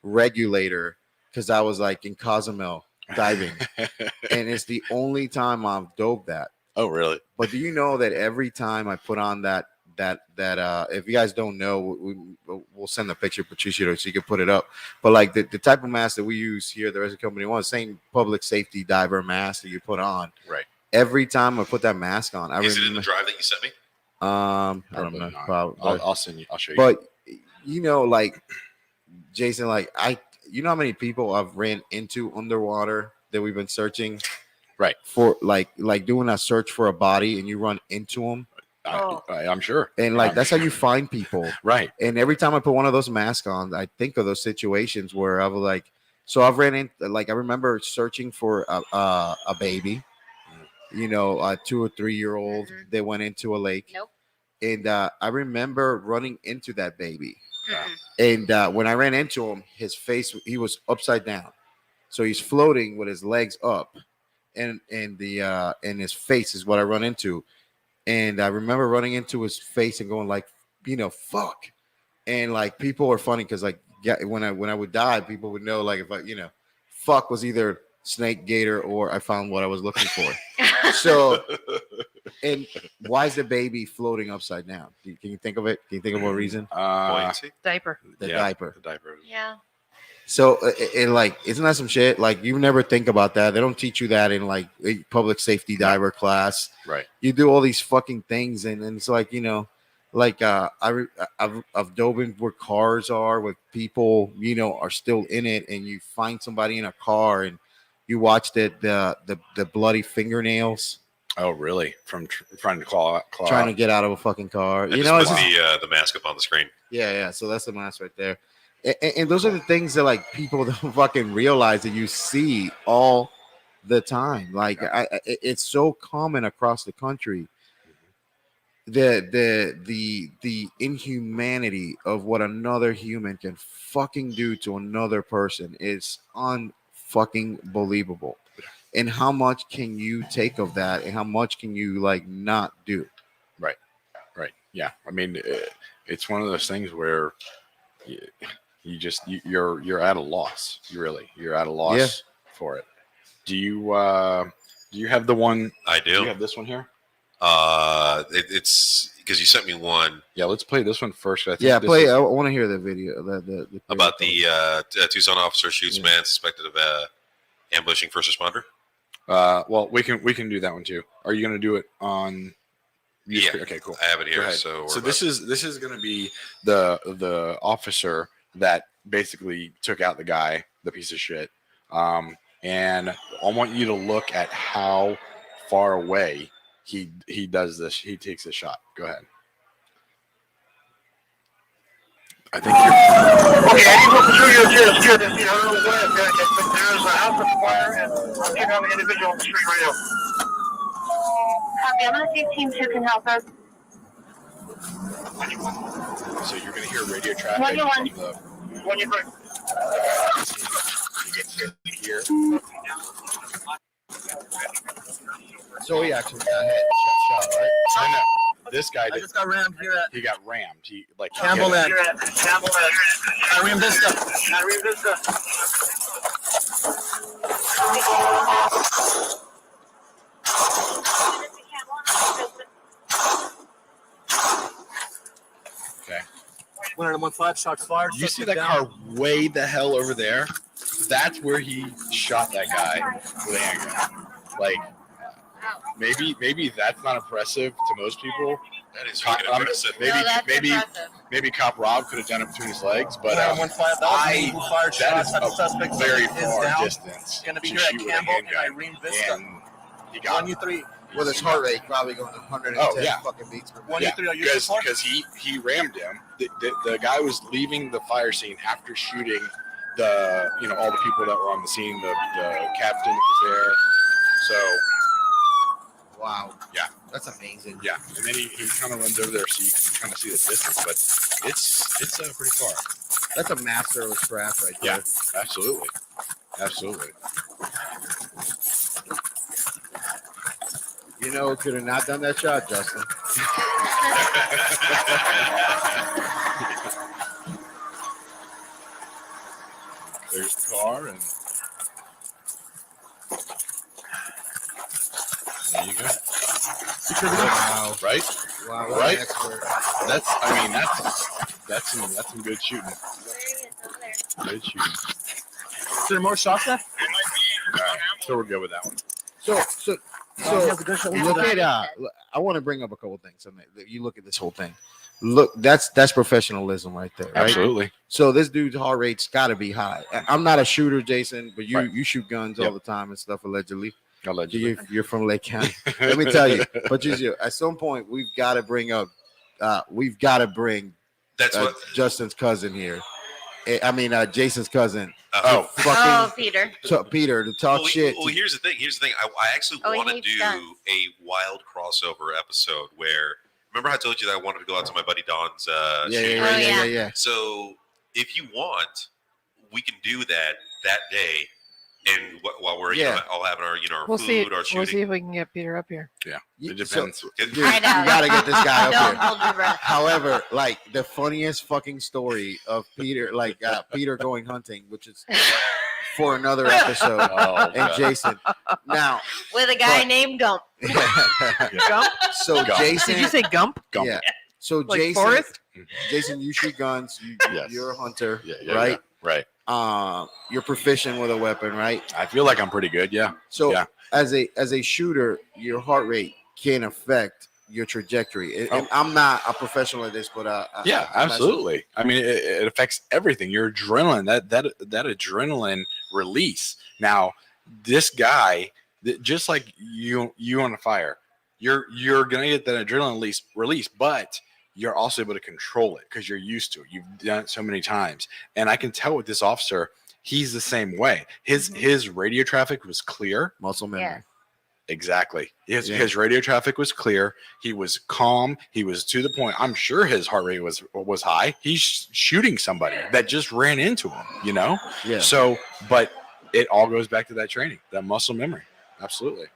regulator because I was like in Cozumel diving, and it's the only time I've dove that. Oh, really? But do you know that every time I put on that if you guys don't know, we'll send a picture to Patricia so you can put it up. But like the type of mask that we use here, the rest of the company wants same public safety diver mask that you put on. Right. Every time I put that mask on, Is it in the drive that you sent me? I don't Probably know. not. Probably, I'll send you. I'll show you. but you know, like Jason, like you know how many people I've ran into underwater that we've been searching, right? For like doing a search for a body, and you run into them. I'm sure. And like that's how you find people, right? And every time I put one of those masks on, I think of those situations where I was like, so I've ran in, like I remember searching for a baby, you know, a 2 or 3 year old that went into a lake. Nope. And I remember running into that baby. Mm-mm. And when I ran into him, his face, he was upside down, so he's floating with his legs up, and his face is what I run into. And I remember running into his face and going like, you know, fuck. And like people are funny because like when I would die, people would know like if I, you know, fuck was either snake, gator, or I found what I was looking for. So, and why is the baby floating upside down? Can you think of it? Can you think of what reason? Buoyancy? Diaper. The diaper. The diaper. Yeah. So, like, isn't that some shit? Like, you never think about that. They don't teach you that in like a public safety diver class. Right. You do all these fucking things, and it's like, you know, like I've dove in where cars are with people, you know, are still in it, and you find somebody in a car, and you watch the bloody fingernails. Oh, really? From trying to claw trying to get out of a fucking car. I You just know, put it's just, the mask up on the screen. yeah. So that's the mask right there. And those are the things that like people don't fucking realize that you see all the time. Like it's so common across the country. The inhumanity of what another human can fucking do to another person is unfucking believable. And how much can you take of that, and how much can you like not do? Right. Yeah. I mean, it's one of those things where you're at a loss. You're at a loss for it. Do you have the one? I do. Do you have this one here? It's because you sent me one. Yeah, let's play this one first. I think Yeah, this play. is- I want to hear the video. The About the Tucson officer shoots man suspected of ambushing first responder. Well, we can do that one too. Are you going to do it on? Yeah. Okay, cool. I have it Go here. ahead. So this is going to be the officer that basically took out the guy, the piece of shit. And I want you to look at how far away he does this. He takes the shot. Go ahead. I think you're Okay, I need to show you a secure this. You know, I don't know what there's a house on fire, and I'm checking on the individual on the street right now. Copy. I'm going to see if Team 2 can help us. so you're going to hear radio traffic What do you from want? the When you bring. here. So he actually got hit, shot, right? No, this guy I just got rammed here at he got rammed. He like Campbell End. Campbell End. Irene Vista. Irene Vista. Okay. 115 shots fired. You see that car way the hell over there? That's where he shot that guy with a handgun. Like maybe that's not impressive to most people, That is Cop- freaking impressive. maybe No, that's maybe impressive. maybe Cop Rob could have done it between his legs, but 915, that was me who fired that shots is at the a suspect. very Is far down. distance Gonna be to here at shoot with a Campbell and handgun, Irene Vista. and he got 1U3. With his heart rate probably going 110 Oh, yeah. fucking beats per minute. 1U3, are you support? because he rammed him. The guy was leaving the fire scene after shooting all the people that were on the scene. The captain was there. So Wow. Yeah. That's amazing. yeah, and then he kind of runs over there so you can kind of see the distance, but it's pretty far. That's a master of his craft right there. Yeah, absolutely. You know, could have not done that shot, Justin. There's the car, and there you go. Wow. Right? Wow. Right? Expert. That's some good shooting. Good shooting. Is there more shots there? All right, so we're good with that one. So he has a good shot. look at I want to bring up a couple things. You look at this whole thing. Look, that's professionalism right there, right? Absolutely. So this dude's heart rate's got to be high. I'm not a shooter, Jason, but Right. you shoot guns all the time and stuff allegedly. Allegedly. You're from Lake County. Let me tell you, but at some point we've got to bring That's what. Justin's cousin here. Jason's cousin. Oh, Oh, Peter. Peter to talk shit. Well, here's the thing. I actually Oh, he want to hates do guns. a wild crossover episode where. Remember I told you that I wanted to go out to my buddy Don's shooting range? Yeah. So if you want, we can do that day, and while we're all having our our We'll see. food, our We'll shooting. see if we can get Peter up here. yeah. You- It depends. Dude, I you know. gotta get this guy up Don't here. hold your breath. However, like the funniest fucking story of Peter, Peter going hunting, which is for another episode, and God. Jason. Now, With a guy But- named Gump. Gump? so Gump. Jason, Did you say Gump? Gump. yeah. So Like Jason, Forrest? Jason, you shoot guns. Yes. You're a hunter, Yeah, right? Right. You're proficient with a weapon, right? I feel like I'm pretty good. Yeah. So Yeah. as a shooter, your heart rate can affect your trajectory. And Oh. I'm not a professional at this, but Yeah, absolutely. I mean, it affects everything. Your adrenaline, that adrenaline release. Now, this guy, just like you on a fire, you're gonna get that adrenaline release, but you're also able to control it because you're used to it. You've done it so many times, and I can tell with this officer, he's the same way. His radio traffic was clear. muscle memory. Yes. Exactly. His Yeah. his radio traffic was clear. He was calm. He was to the point. I'm sure his heart rate was high. He's shooting somebody that just ran into him, Yeah. So, but it all goes back to that training, that muscle memory. Absolutely.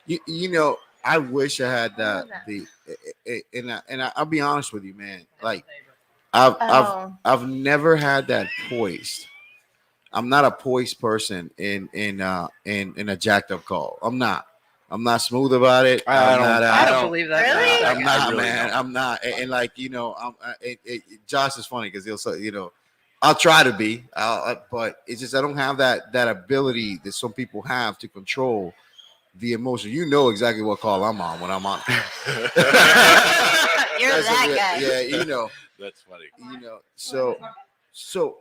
I wish I had love that. I'll be honest with you, man. Like I've Oh. I've never had that poised. I'm not a poised person in a jacked up call. I'm not smooth about it. I I don't believe that. Really? I'm not, I really man. don't. I'm not. And Josh is funny because he'll say, I'll try to be, but it's just I don't have that ability that some people have to control the emotion. You know exactly what call I'm on when I'm on. You're That's that guy. Yeah, That's funny. So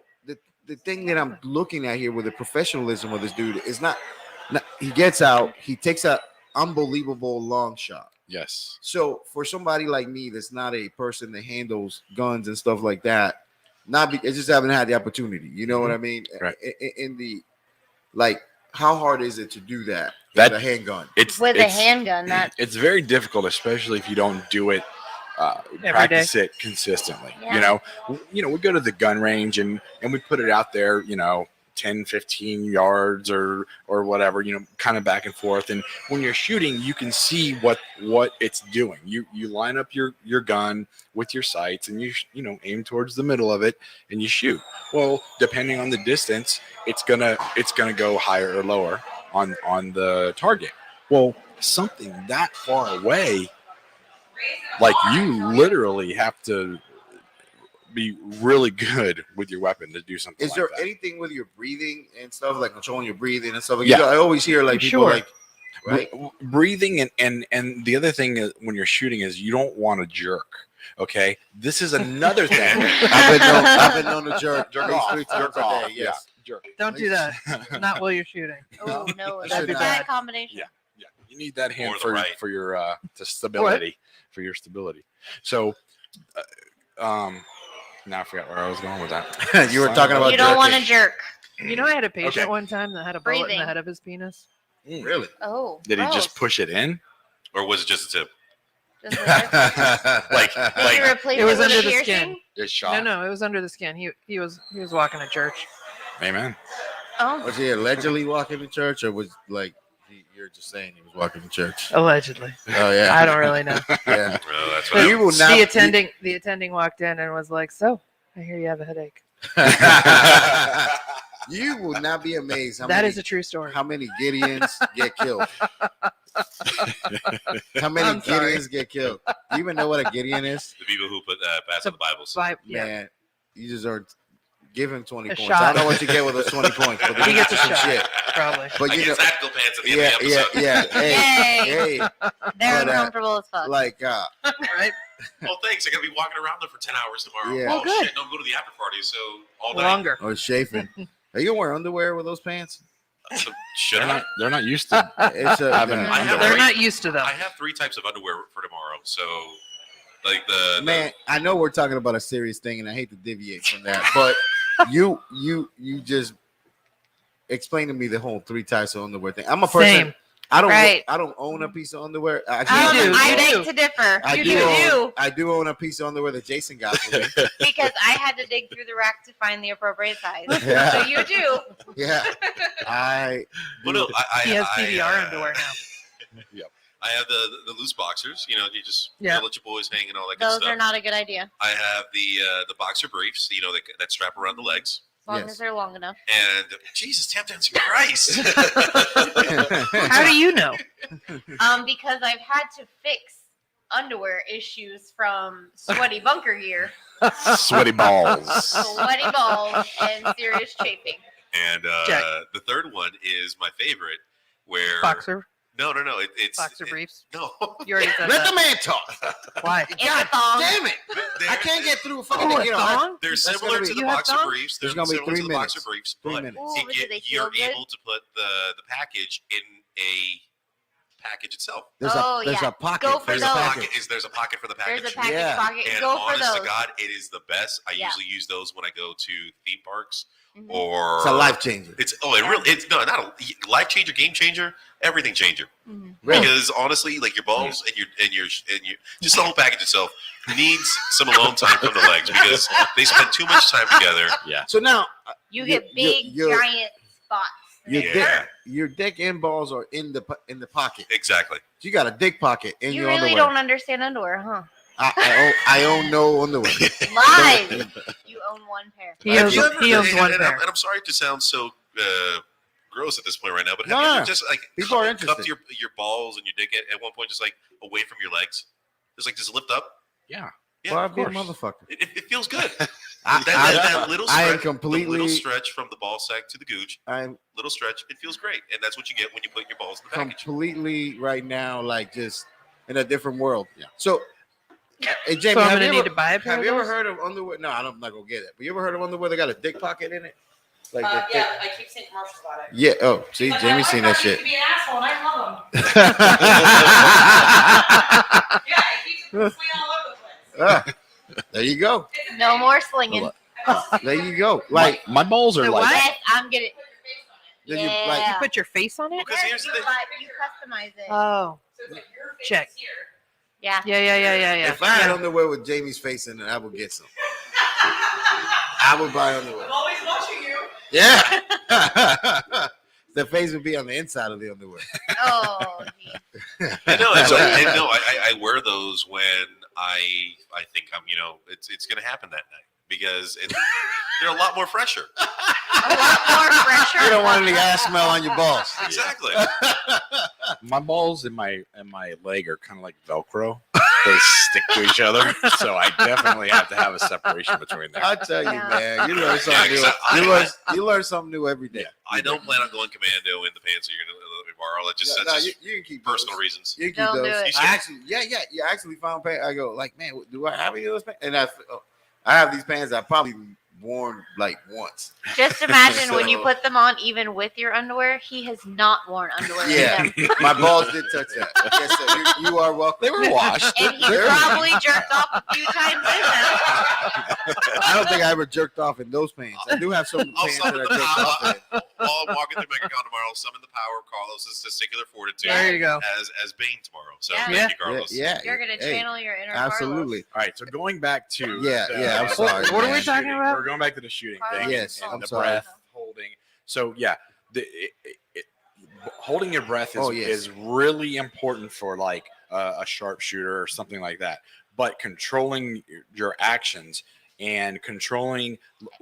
the thing that I'm looking at here with the professionalism of this dude is not he gets out, he takes a unbelievable long shot. Yes. So for somebody like me that's not a person that handles guns and stuff like that, I just haven't had the opportunity. You know what I mean? Right. In the how hard is it to do that That- with a handgun? With a handgun, It's very difficult, especially if you don't do it. Practice it consistently. Yeah. We go to the gun range and we put it out there. 10, 15 yards or whatever, kind of back and forth. And when you're shooting, you can see what it's doing. You line up your gun with your sights and you aim towards the middle of it and you shoot. Well, depending on the distance, it's gonna go higher or lower on the target. Well, something that far away, like you literally have to be really good with your weapon to do something. Is there that. anything with your breathing and stuff, like controlling your breathing and stuff? Like Yeah. I always hear like people Sure. like, right? Breathing and the other thing is when you're shooting is you don't want to jerk. Okay, this is another thing. I've been known to jerk Jerk at least off. 3 times Jerk a off. day. Yes. Jerk. Don't do that. Not while you're shooting. Oh no, That'd that's be a bad. bad combination. Yeah. Yeah, you need that hand Or the for right. for your to stability for your stability. So, now I forgot where I was going with that. You were talking about You don't want to jerking. jerk. You know, I had a patient Okay. one time that had a bullet in Breathing. the head of his penis. Really? Oh, Did he just gross. push it in? Or was it just a tip? Just a tip? Like Did you replace It it was with under a the piercing? skin. it shot? No, it was under the skin. He was walking to church. Amen. Oh, Was he allegedly walking to church, or was like you're just saying he was walking to church? Allegedly. Oh yeah. I don't really know. Yeah. Well, that's But what you will not. The attending walked in and was like, "So, I hear you have a headache." You will not be amazed how That many is a true story. how many Gideons get killed. How many I'm sorry. Gideons get killed? Do you even know what a Gideon is? the people who put pass on the Bibles. Yeah. Man, you just earned. Give him 20 A points. shot. I don't know what you get with those 20 points, but He gets a some shot. shit. Probably. But I you get know, tactical pants at the end yeah, of the yeah, episode. yeah. Hey, Yay. hey, they're but, uncomfortable as fuck. like, Right? Oh, thanks. I got to be walking around there for 10 hours tomorrow. Yeah. Oh, Oh, good. shit. No, I'm going to the after party. So all night. Longer. or chafing. Are you gonna wear underwear with those pants? So, should They're I? not. They're not used to. It's a, Having I have They're three- not used to them. I have 3 types of underwear for tomorrow. So, like the man. I know we're talking about a serious thing, and I hate to deviate from that, but you just explain to me the whole 3 types of underwear thing. I'm a person. Same. I don't. Right. I don't own a piece of underwear. You do. I You beg do. to differ. I You do. do Own, I do own a piece of underwear that Jason got for me. because I had to dig through the rack to find the appropriate size. Yeah. So you do. Yeah. I. Well, no, He has I, PBR underwear now. I have the loose boxers. You know, you just Yeah. let your boys hang and all that good Those stuff. are not a good idea. I have the boxer briefs. You know, that strap around the legs. As long Yes. as they're long enough. And Jesus, tap dancing Christ! How do you know? Because I've had to fix underwear issues from sweaty bunker gear, Sweaty balls. sweaty balls, and serious chafing. And Check. the third one is my favorite, where Boxer. No, it's Boxer briefs. No, You already said Let that. the man talk. Why? It's a thong. Damn it! I can't get through a fucking. Oh, a you know, thong? they're That's similar gonna to be- the You have boxer thongs? briefs. There's They're gonna be similar 3 to the boxer minutes. briefs, 3 but minutes. Ooh, but do they feel you're good? able to put the package in a package itself. There's Oh, there's yeah. a pocket. Go for there's those. a packet. There's a pocket for the package. There's a package Yeah. pocket. And Go for honest those. to God, it is the best. I Yeah. usually use those when I go to theme parks Mhm. or It's a life changer. It's not a life changer, game changer, everything changer. Mhm. Really? Because honestly, like your balls and your just the whole package itself needs some alone time from the legs because they spend too much time together. So now You You- get big, you- giant spots. your Yeah. your dick and balls are in the pocket. Exactly. So you got a dick pocket in You your really underwear. don't understand underwear, huh? I own no underwear. Lies. You own one pair. He Have owns, you ever- he owns and- one and pair. I'm sorry to sound so gross at this point right now, but have No, you no, ever just like people are cupped interested. your balls and your dick at one point just like away from your legs? Just lift up. Yeah. Yeah, Well, of I'd be a course. motherfucker. It feels good. I, that little I stretch, am completely. the little stretch from the ball sack to the gooch, I'm little stretch. It feels great, and that's what you get when you put your balls in the package. completely right now, like just in a different world. Yeah. So, hey, Jamie, So I'm have gonna you need ever, to buy a pair have of you ever those? heard of underwear? No, I'm not gonna get it. But you ever heard of underwear that got a dick pocket in it? Like the dick- Yeah, I keep seeing commercials about it. Yeah. Oh, see, But Jamie's my seen that boyfriend shit. used to be an asshole, and I love him. Yeah, he keeps swinging all over the place. Ah, there you go. It's No more slinging. There you go. Like, my balls are The like what? Yes, I'm getting. then you Yeah. like You put your face on it? Because here's the thing. You customize it. Oh. So it's like your face Check. is here. Yeah. Yeah. if I had underwear with Jamie's face in it, I would get some. I would buy underwear. I'm always watching you. Yeah. The face would be on the inside of the underwear. Oh, geez. I know. I wear those when I think it's going to happen that night because they're a lot more fresher. A lot more pressure. You don't want any ass smell on your balls. Exactly. my balls and my leg are kind of like Velcro. They stick to each other, so I definitely have to have a separation between them. I tell you, Yeah. man, you learn something new. Yeah, You learn something new every day. I don't plan on going commando in the pants that you're going to borrow. It just No, that's you just can keep personal those. reasons. You can keep Don't do those. it. I actually, you actually found pants. I go like, man, do I have any of those pants? And I have these pants I probably worn like once. Just imagine when you So- put them on, even with your underwear. He has not worn underwear Yeah. in them. My balls did touch that. Yes, sir. You are welcome. They were washed. And he They're- probably jerked off a few times in them. I don't think I ever jerked off in those pants. I do have some I'll pants summon that the I jerked off in. power. While I'm walking through MegaCon tomorrow, I'll summon the power of Carlos's testicular fortitude There you go. as Bane tomorrow. So Yeah. thank you, Carlos. Yeah. You're gonna Hey, channel your inner absolutely. All right, so going back to Yeah, I'm sorry. What are we man. talking about? We're going back to the shooting Carlos. thing. Yes, and I'm the sorry. breath holding. So yeah, holding your breath is, Oh, yes. is really important for like a sharpshooter or something like that. But controlling your actions and controlling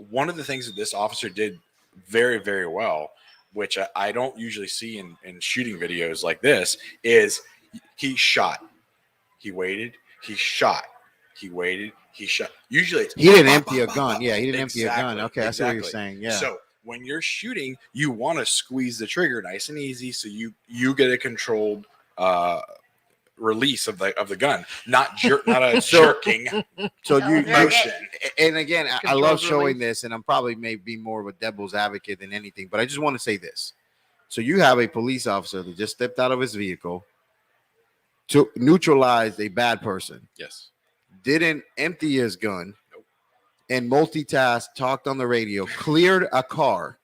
one of the things that this officer did very, very well, which I don't usually see in shooting videos like this, is he shot, he waited, he shot, he waited, he shot. Usually it's He didn't empty a gun. Yeah, he didn't empty a gun. Exactly, Okay, I see what you're exactly. saying. Yeah. So when you're shooting, you want to squeeze the trigger nice and easy, so you get a controlled release of the gun, not a jerking So you, Don't jerk motion. and again, I Controlled love showing release. this, and I'm probably may be more of a devil's advocate than anything, but I just want to say this. So you have a police officer that just stepped out of his vehicle to neutralize a bad person, Yes. didn't empty his gun, Nope. and multitasked, talked on the radio, cleared a car,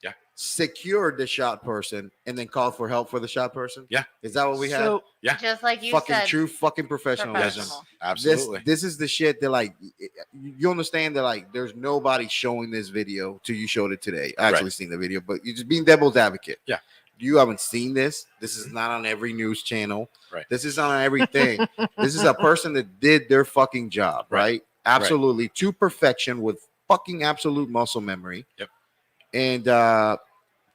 Yeah. secured the shot person, and then called for help for the shot person. Yeah. Is that what we have? So Yeah. Just like you Fucking said. true fucking professionalism. Professional. Absolutely. This is the shit that like you understand that like there's nobody showing this video till you showed it today. I actually seen the video, but you're just being devil's advocate. Yeah. You haven't seen this. This is not on every news channel. Right. This is on everything. This is a person that did their fucking job, right? Absolutely to perfection with fucking absolute muscle memory. Yep. And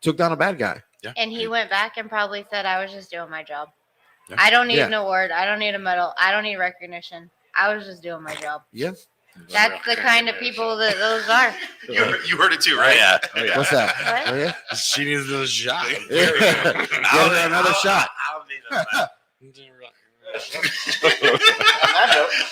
took down a bad guy. Yeah. And he went back and probably said, I was just doing my job. Yeah. I don't need Yeah. an award. I don't need a medal. I don't need recognition. I was just doing my job. Yeah. That's the kind of people that those are. You heard it too, right? Yeah. Oh, yeah. What's that? What? Oh, yeah. She needs a shot. Yeah. Get another shot.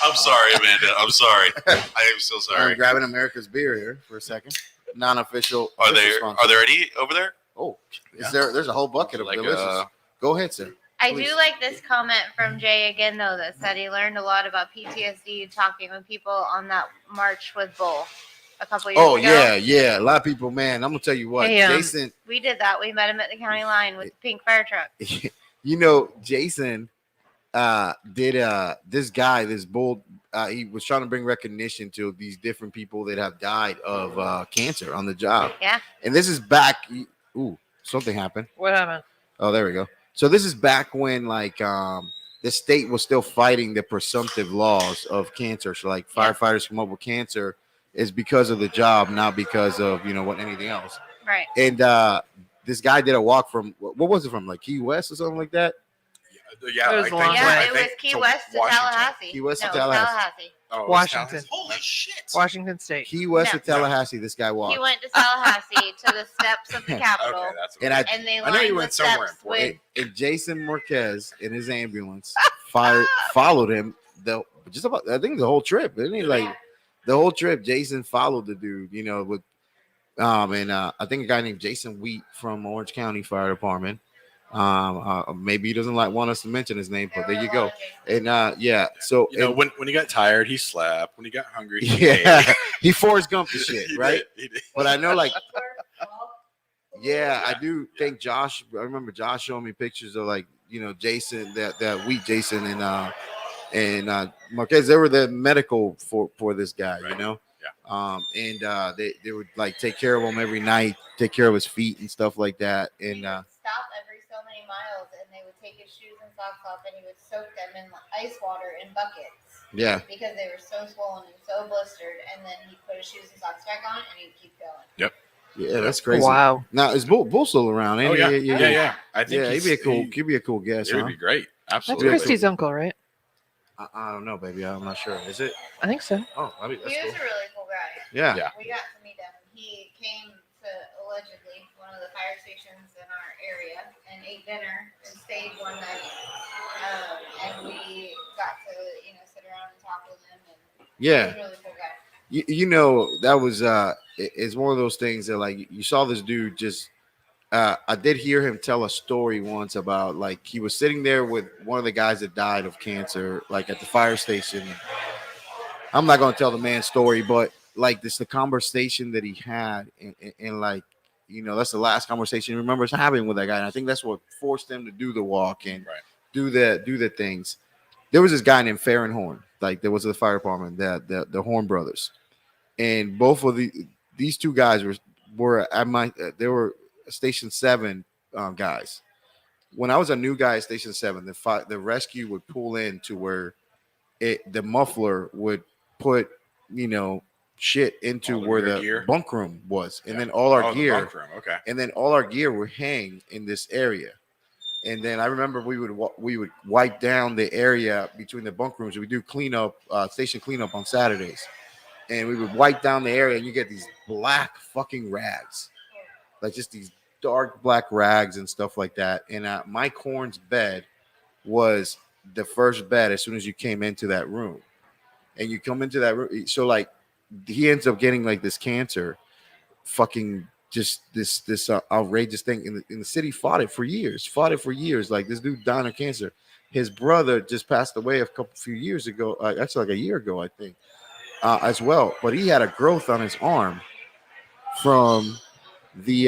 I'm sorry, Amanda. I'm sorry. I am so I'm sorry. grabbing America's beer here for a second. Non-official. Are official there sponsor. are there any over there? Oh, is there? There's a whole bucket of Like, delicious. Go ahead, sir. I Please. do like this comment from Jay again, though, that said he learned a lot about PTSD talking with people on that march with Bull a couple years Oh ago. yeah. A lot of people, man. I'm gonna tell you what, Hey, Jason. We did that. We met him at the county line with the pink fire truck. You know, Jason did this guy, this Bull. He was trying to bring recognition to these different people that have died of cancer on the job. Yeah. And this is back. Ooh, something happened. what happened? Oh, there we go. So this is back when like the state was still fighting the presumptive laws of cancer. So like Yeah. firefighters come up with cancer is because of the job, not because of what anything else. Right. And this guy did a walk from what was it from like Key West or something like that? Yeah, It was I think long so. Yeah, I it was think Key to West to Washington. Tallahassee. Key West to No, Tallahassee. Oh, it was Washington. Tallahassee? Holy shit. Washington State. Key West No. to Tallahassee. This guy He walked. went to Tallahassee to the steps of the Capitol, Okay, that's And I and they I know lined you the went somewhere steps important. with. and Jason Marquez in his ambulance followed him I think the whole trip, didn't he? Like the whole trip, Jason followed the dude, with I think a guy named Jason Wheat from Orange County Fire Department. Maybe he doesn't want us to mention his name, but there you go. And yeah, so when he got tired, he slept. When he got hungry, he yeah, ate. he Forrest Gump the shit, He right? did, he did. But I know, like, yeah, I do think Josh. I remember Josh showing me pictures of like Jason, that Wheat Jason and Marquez. They were the medical for this guy, Right. and they would like take care of him every night, take care of his feet and stuff like that, He and would stop every so many miles, and they would take his shoes and socks off, and he would soak them in ice water in buckets yeah, because they were so swollen and so blistered. And then he'd put his shoes and socks back on, and he'd keep going. yeah, that's crazy. Wow. Now is Bull still around? Oh ain't he? yeah. I think Yeah, he'd be a cool guest. It would Huh? be great. That's Absolutely. Christy's uncle, right? I don't know, baby. I'm not sure. Is it? I think so. Oh, I mean, that's He cool. was a really cool guy. Yeah. Yeah. We got to meet him. He came to allegedly one of the fire stations in our area, and ate dinner and stayed one night. And we got to, sit around and talk with him. And Yeah. he's a really cool guy. That was it's one of those things that like you saw this dude just I did hear him tell a story once about like he was sitting there with one of the guys that died of cancer, like at the fire station. I'm not gonna tell the man's story, but like this the conversation that he had, and like that's the last conversation he remembers having with that guy. And I think that's what forced him to do the walk and do the things. There was this guy named Farron Horn, like there was the fire department, the Horn brothers, and both of these two guys were at my they were Station 7 guys. When I was a new guy at Station 7, the rescue would pull in to where the muffler would put shit into where the gear? bunk room was, and then all our the gear, bunk room. Okay. and then all our gear would hang in this area. And then I remember we would wipe down the area between the bunk rooms. We do cleanup, station cleanup on Saturdays, and we would wipe down the area, and you get these black fucking rags, like just these dark black rags and stuff like that. And Mike Horn's bed was the first bed as soon as you came into that room, and you come into that room. So like he ends up getting like this cancer, fucking just this outrageous thing. In the city fought it for years. Like this dude died of cancer. His brother just passed away a few years ago. Actually, like a year ago, I think, as well. But he had a growth on his arm from the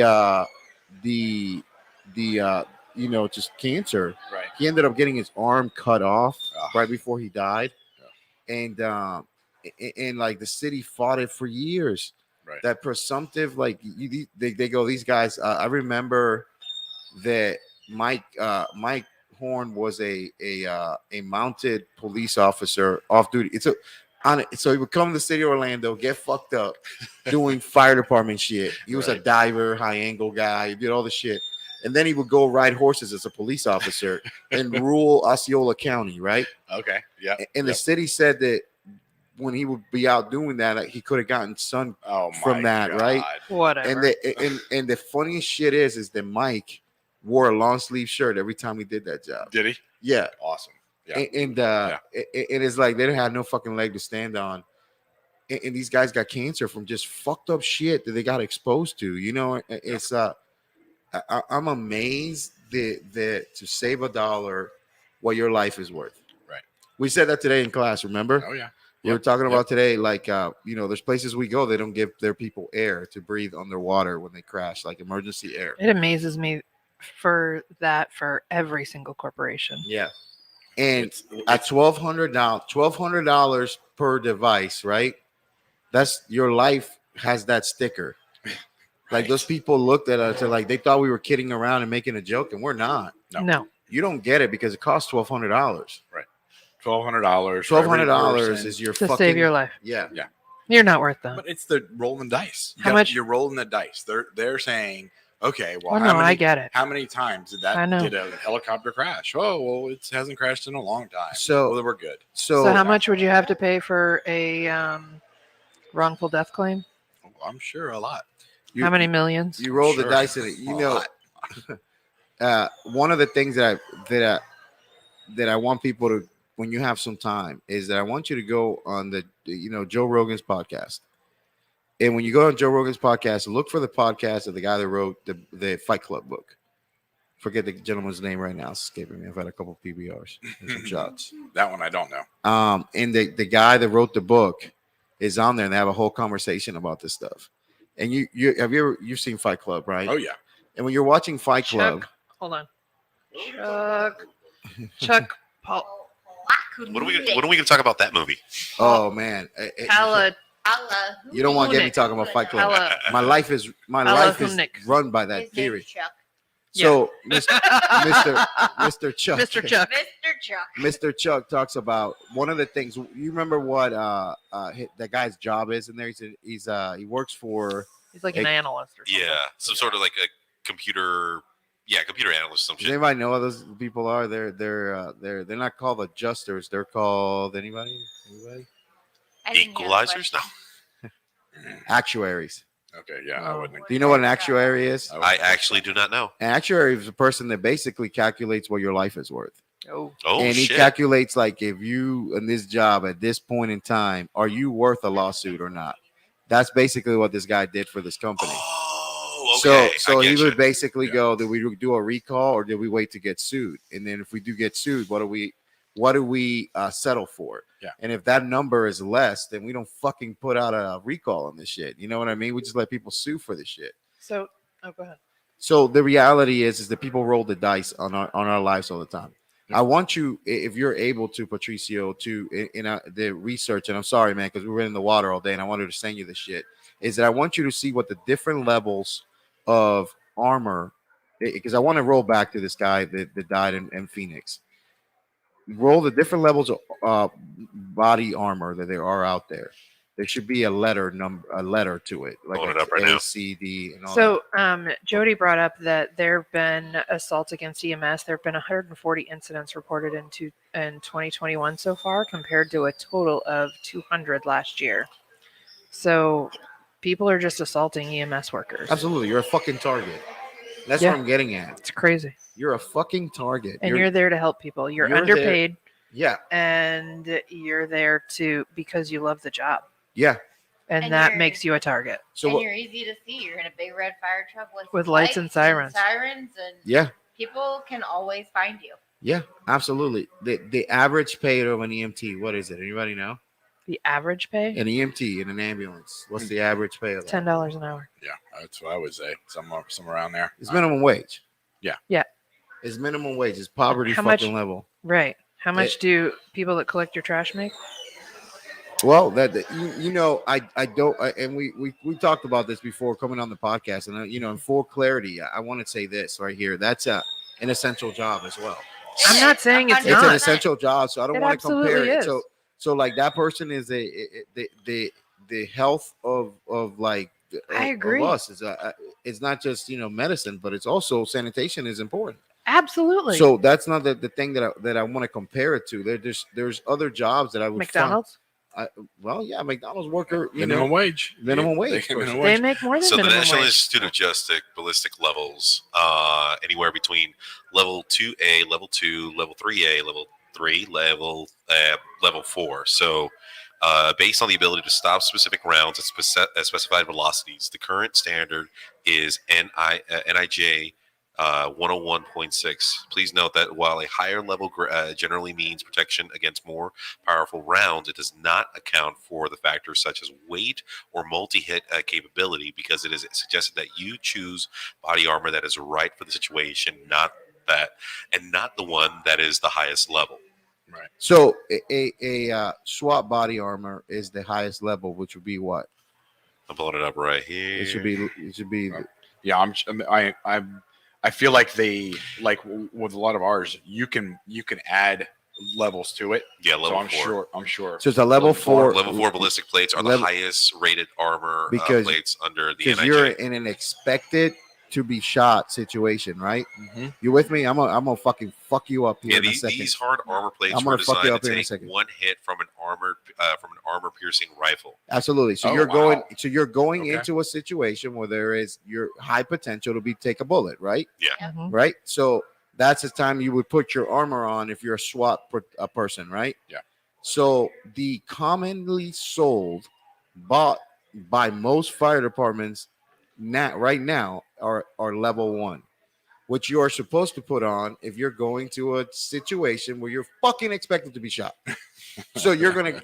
just cancer. Right. He ended up getting his arm cut off Oh. right before he died, and like the city fought it for years. Right. That presumptive, like they go, these guys. I remember that Mike Horn was a mounted police officer off duty. So he would come to the city of Orlando, get fucked up, doing fire department shit. He was a diver, high angle guy. He did all the shit, and then he would go ride horses as a police officer in rural Osceola County, right? Okay. Yeah. And the city said that when he would be out doing that, like, he could have gotten sun from that, right? Whatever. And the funniest shit is that Mike wore a long sleeve shirt every time he did that job. Did he? Yeah. Awesome. Yeah. And it's like they had no fucking leg to stand on. And these guys got cancer from just fucked up shit that they got exposed to. It's I'm amazed that to save $1, what your life is worth. Right. We said that today in class. Remember? Oh yeah. We were talking about today, like there's places we go, they don't give their people air to breathe underwater when they crash, like emergency air. It amazes me for every single corporation. Yeah. And at $1,200 per device, right? That's your life has that sticker. Like those people looked at us and like they thought we were kidding around and making a joke, and we're not. No. You don't get it because it costs $1,200. Right. $1,200. $1,200 is your To fucking save your life. Yeah. Yeah. You're not worth that. But it's the rolling dice. How much? You're rolling the dice. They're saying, okay, well, Oh, no, I get it. How many times did I know. did a helicopter crash? Oh, well, it hasn't crashed in a long time. So well, we're good. So how much would you have to pay for a wrongful death claim? I'm sure a lot. How many millions? You roll the Sure. dice in it. A lot. One of the things that I want people to, when you have some time, is that I want you to go on the Joe Rogan's podcast. And when you go on Joe Rogan's podcast, look for the podcast of the guy that wrote the Fight Club book. Forget the gentleman's name right now. It's escaping me. I've had a couple PBRs and some shots. That one I don't know. And the guy that wrote the book is on there, and they have a whole conversation about this stuff. And you've seen Fight Club, right? Oh yeah. And when you're watching Fight Club, Hold on. Chuck Paul. When are we going to talk about that movie? oh man, you don't want to get me talking about Fight Club. Hella. My life is Hunick. run by that His theory. name's Chuck. So, Mr. Chuck, Mr. Chuck. Mr. Chuck. Mr. Chuck talks about one of the things. You remember what that guy's job is in there? He works for. He's like an analyst or something. Yeah, some sort of like a computer analyst. Some Does shit. anybody know what those people are? They're not called adjusters. They're called anybody? I didn't hear the Equalizers? question. No. Actuaries. Okay, yeah, I Oh. wouldn't. Do you know what an actuary is? I I actually do not know. An actuary is a person that basically calculates what your life is worth. Oh, Oh And he shit! calculates like if you in this job at this point in time, are you worth a lawsuit or not? That's basically what this guy did for this company. Oh, okay. So I he get would you. basically Yeah. go, did we do a recall or did we wait to get sued? And then if we do get sued, what do we settle for? Yeah. And if that number is less, then we don't fucking put out a recall on this shit. You know what I mean? We just let people sue for this shit. so go ahead. So the reality is that people roll the dice on our lives all the time. Yeah. I want you, if you're able to, Patricio, to in the research, and I'm sorry, man, because we were in the water all day, and I wanted to send you this shit. Is that I want you to see what the different levels of armor, because I want to roll back to this guy that died in Phoenix. Roll the different levels of body armor that there are out there. There should be a letter to it, like Pulling it a up right A, now. C, D, and all So, Jody brought up that there have been assaults against EMS. There have been 140 incidents reported in 2021 so far, compared to a total of 200 last year. So, people are just assaulting EMS workers. that. Absolutely, you're a fucking target. That's Yeah. what I'm getting at. It's crazy. You're a fucking target. And you're there to help people. You're you're there- underpaid, yeah, and you're there because you love the job, yeah. and And that you're- makes you a target. So and what? you're easy to see. You're in a big red fire truck With lights and sirens. and Yeah, people can always find you. yeah, absolutely. The average pay of an EMT, what is it? Anybody know? The average pay, An EMT in an ambulance. What's the average pay of that? $10 an hour. Yeah, that's what I would say. Somewhere around there. It's minimum wage. Yeah. Yeah. It's minimum wage. It's poverty How much- fucking level. Right. How much do people that collect your trash make? Well, I don't, and we talked about this before coming on the podcast, and in full clarity, I want to say this right here. That's an essential job as well. I'm not saying it's It's an not. essential job, so I don't It want to compare absolutely it. is. So like that person is the health of like I of agree. us is it's not just medicine, but it's also sanitation is important. Absolutely. So that's not the thing that I want to compare it to. There's other jobs that I would McDonald's, well, yeah, McDonald's worker, Minimum wage. minimum Yeah, wage. they get minimum they wage. make more than So the minimum National wage. Institute of Justice ballistic levels, anywhere between level 2A, level 2, level 3A, level 3, level 4. So based on the ability to stop specific rounds at specified velocities, the current standard is NIJ 101.6. Please note that while a higher level generally means protection against more powerful rounds, it does not account for the factors such as weight or multi-hit capability, because it is suggested that you choose body armor that is right for the situation, not the one that is the highest level. Right. So a SWAT body armor is the highest level, which would be what? I'm pulling it up right here. It should be Yeah, I feel like with a lot of ours, you can add levels to it. Yeah, So level I'm 4. sure. so it's a level 4. Level 4 ballistic plates are the level- highest rated armor Because- plates under the because NIJ. you're in an expected to be shot situation, right? Mhm. You with me? I'm gonna fucking fuck you up here Yeah, in a second. these hard armor plates I'm were gonna fuck you designed up to here in a take second. one hit from an armor piercing rifle. Absolutely. So Oh, you're going. wow. So you're going Okay. into a situation where there is your high potential to take a bullet, right? Mhm. Right. So that's the time you would put your armor on if you're a SWAT person, right? Yeah. So the commonly bought by most fire departments right now are level 1, which you are supposed to put on if you're going to a situation where you're fucking expected to be shot. So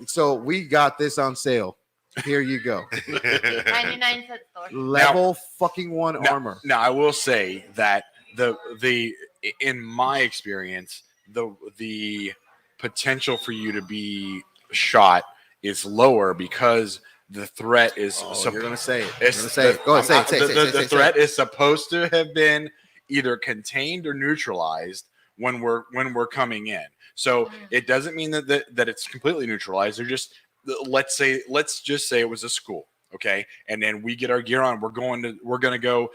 so we got this on sale. Here you go. 99 cent store. Level fucking 1 armor. Now I will say that the in my experience, the potential for you to be shot is lower because the threat is You're gonna say it. It's You're gonna say it. Go ahead, say it. Say it. Say it. the threat is supposed to have been either contained or neutralized when we're coming in. So it doesn't mean that it's completely neutralized. They're just let's just say it was a school, okay, and then we get our gear on. We're gonna go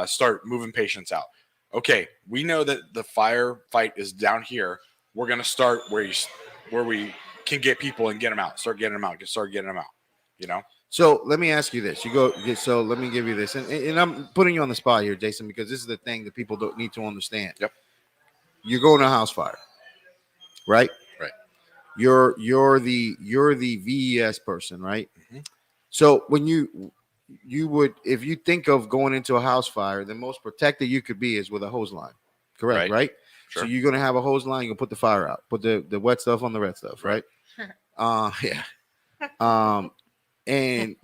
start moving patients out. Okay, we know that the firefight is down here. We're gonna start where we can get people and get them out. Start getting them out. You know. So let me ask you this. So let me give you this. And I'm putting you on the spot here, Jason, because this is the thing that people don't need to understand. Yep. You're going to a house fire, right? Right. You're the VES person, right? Mhm. So when you would, if you think of going into a house fire, the most protected you could be is with a hose line. Correct, right? Sure. So you're gonna have a hose line, you're gonna put the fire out, put the wet stuff on the red stuff, right? Yeah. And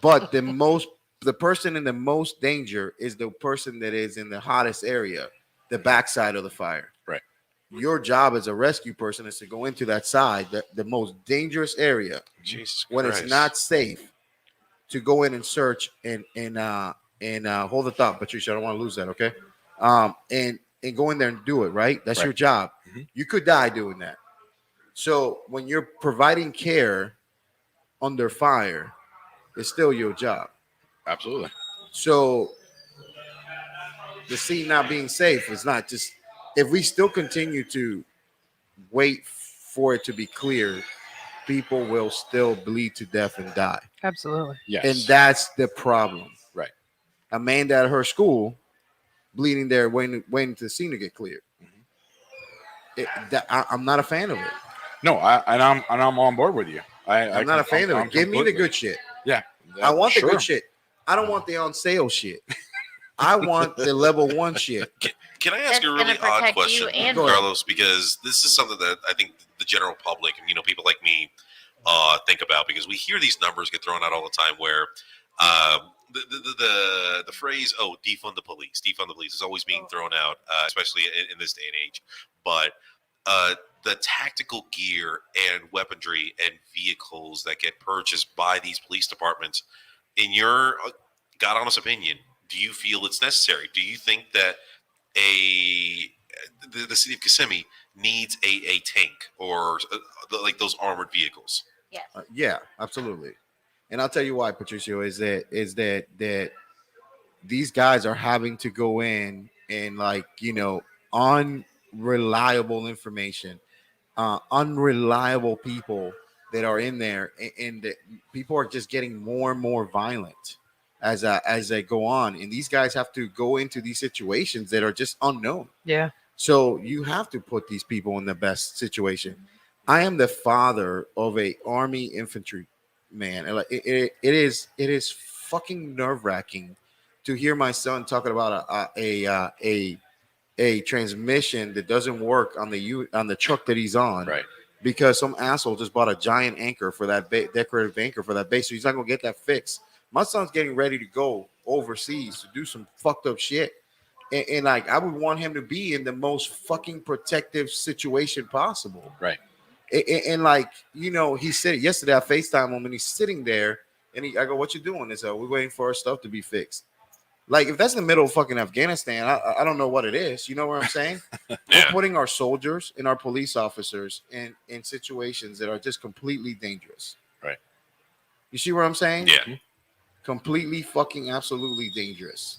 but the person in the most danger is the person that is in the hottest area, the backside of the fire. Right. Your job as a rescue person is to go into that side, the most dangerous area, Jesus when Christ. it's not safe, to go in and search and hold the thought, Patricia. I don't want to lose that, okay? And go in there and do it, right? That's Right. your job. Mhm. You could die doing that. So when you're providing care under fire, it's still your job. Absolutely. So the scene not being safe is not just, if we still continue to wait for it to be clear, people will still bleed to death and die. Absolutely. Yes. And that's the problem. Right. Amanda at her school, bleeding there, waiting to the scene to get cleared. I'm not a fan of it. No, I'm on board with you. I'm not a fan of it. Give me the good shit. Yeah. I want the Sure. good shit. I don't want the on sale shit. I want the level 1 shit. Can I ask That's you a really gonna odd protect question, you and Go ahead. Carlos? Because this is something that I think the general public and people like me think about, because we hear these numbers get thrown out all the time. Where the phrase defund the police is always being thrown out, especially in this day and age. But the tactical gear and weaponry and vehicles that get purchased by these police departments, in your God honest opinion, do you feel it's necessary? Do you think that the city of Kissimmee needs a tank or like those armored vehicles? Yes. Yeah, absolutely. And I'll tell you why, Patricio, is that these guys are having to go in and, like, unreliable information, unreliable people that are in there, and that people are just getting more and more violent as they go on, and these guys have to go into these situations that are just unknown. Yeah. So you have to put these people in the best situation. I am the father of a Army infantry man, and like it is fucking nerve-wracking to hear my son talking about a transmission that doesn't work on the truck that he's on, Right. because some asshole just bought a giant anchor for that decorative anchor for that base, so he's not gonna get that fixed. My son's getting ready to go overseas to do some fucked up shit, and like, I would want him to be in the most fucking protective situation possible. Right. And like, he said yesterday, I FaceTime him and he's sitting there, and I go, "What you doing?" He said, "We're waiting for our stuff to be fixed." Like, if that's in the middle of fucking Afghanistan, I don't know what it is. You know what I'm saying? We're Yeah. putting our soldiers and our police officers in situations that are just completely dangerous. Right. You see what I'm saying? Yeah. Completely fucking absolutely dangerous.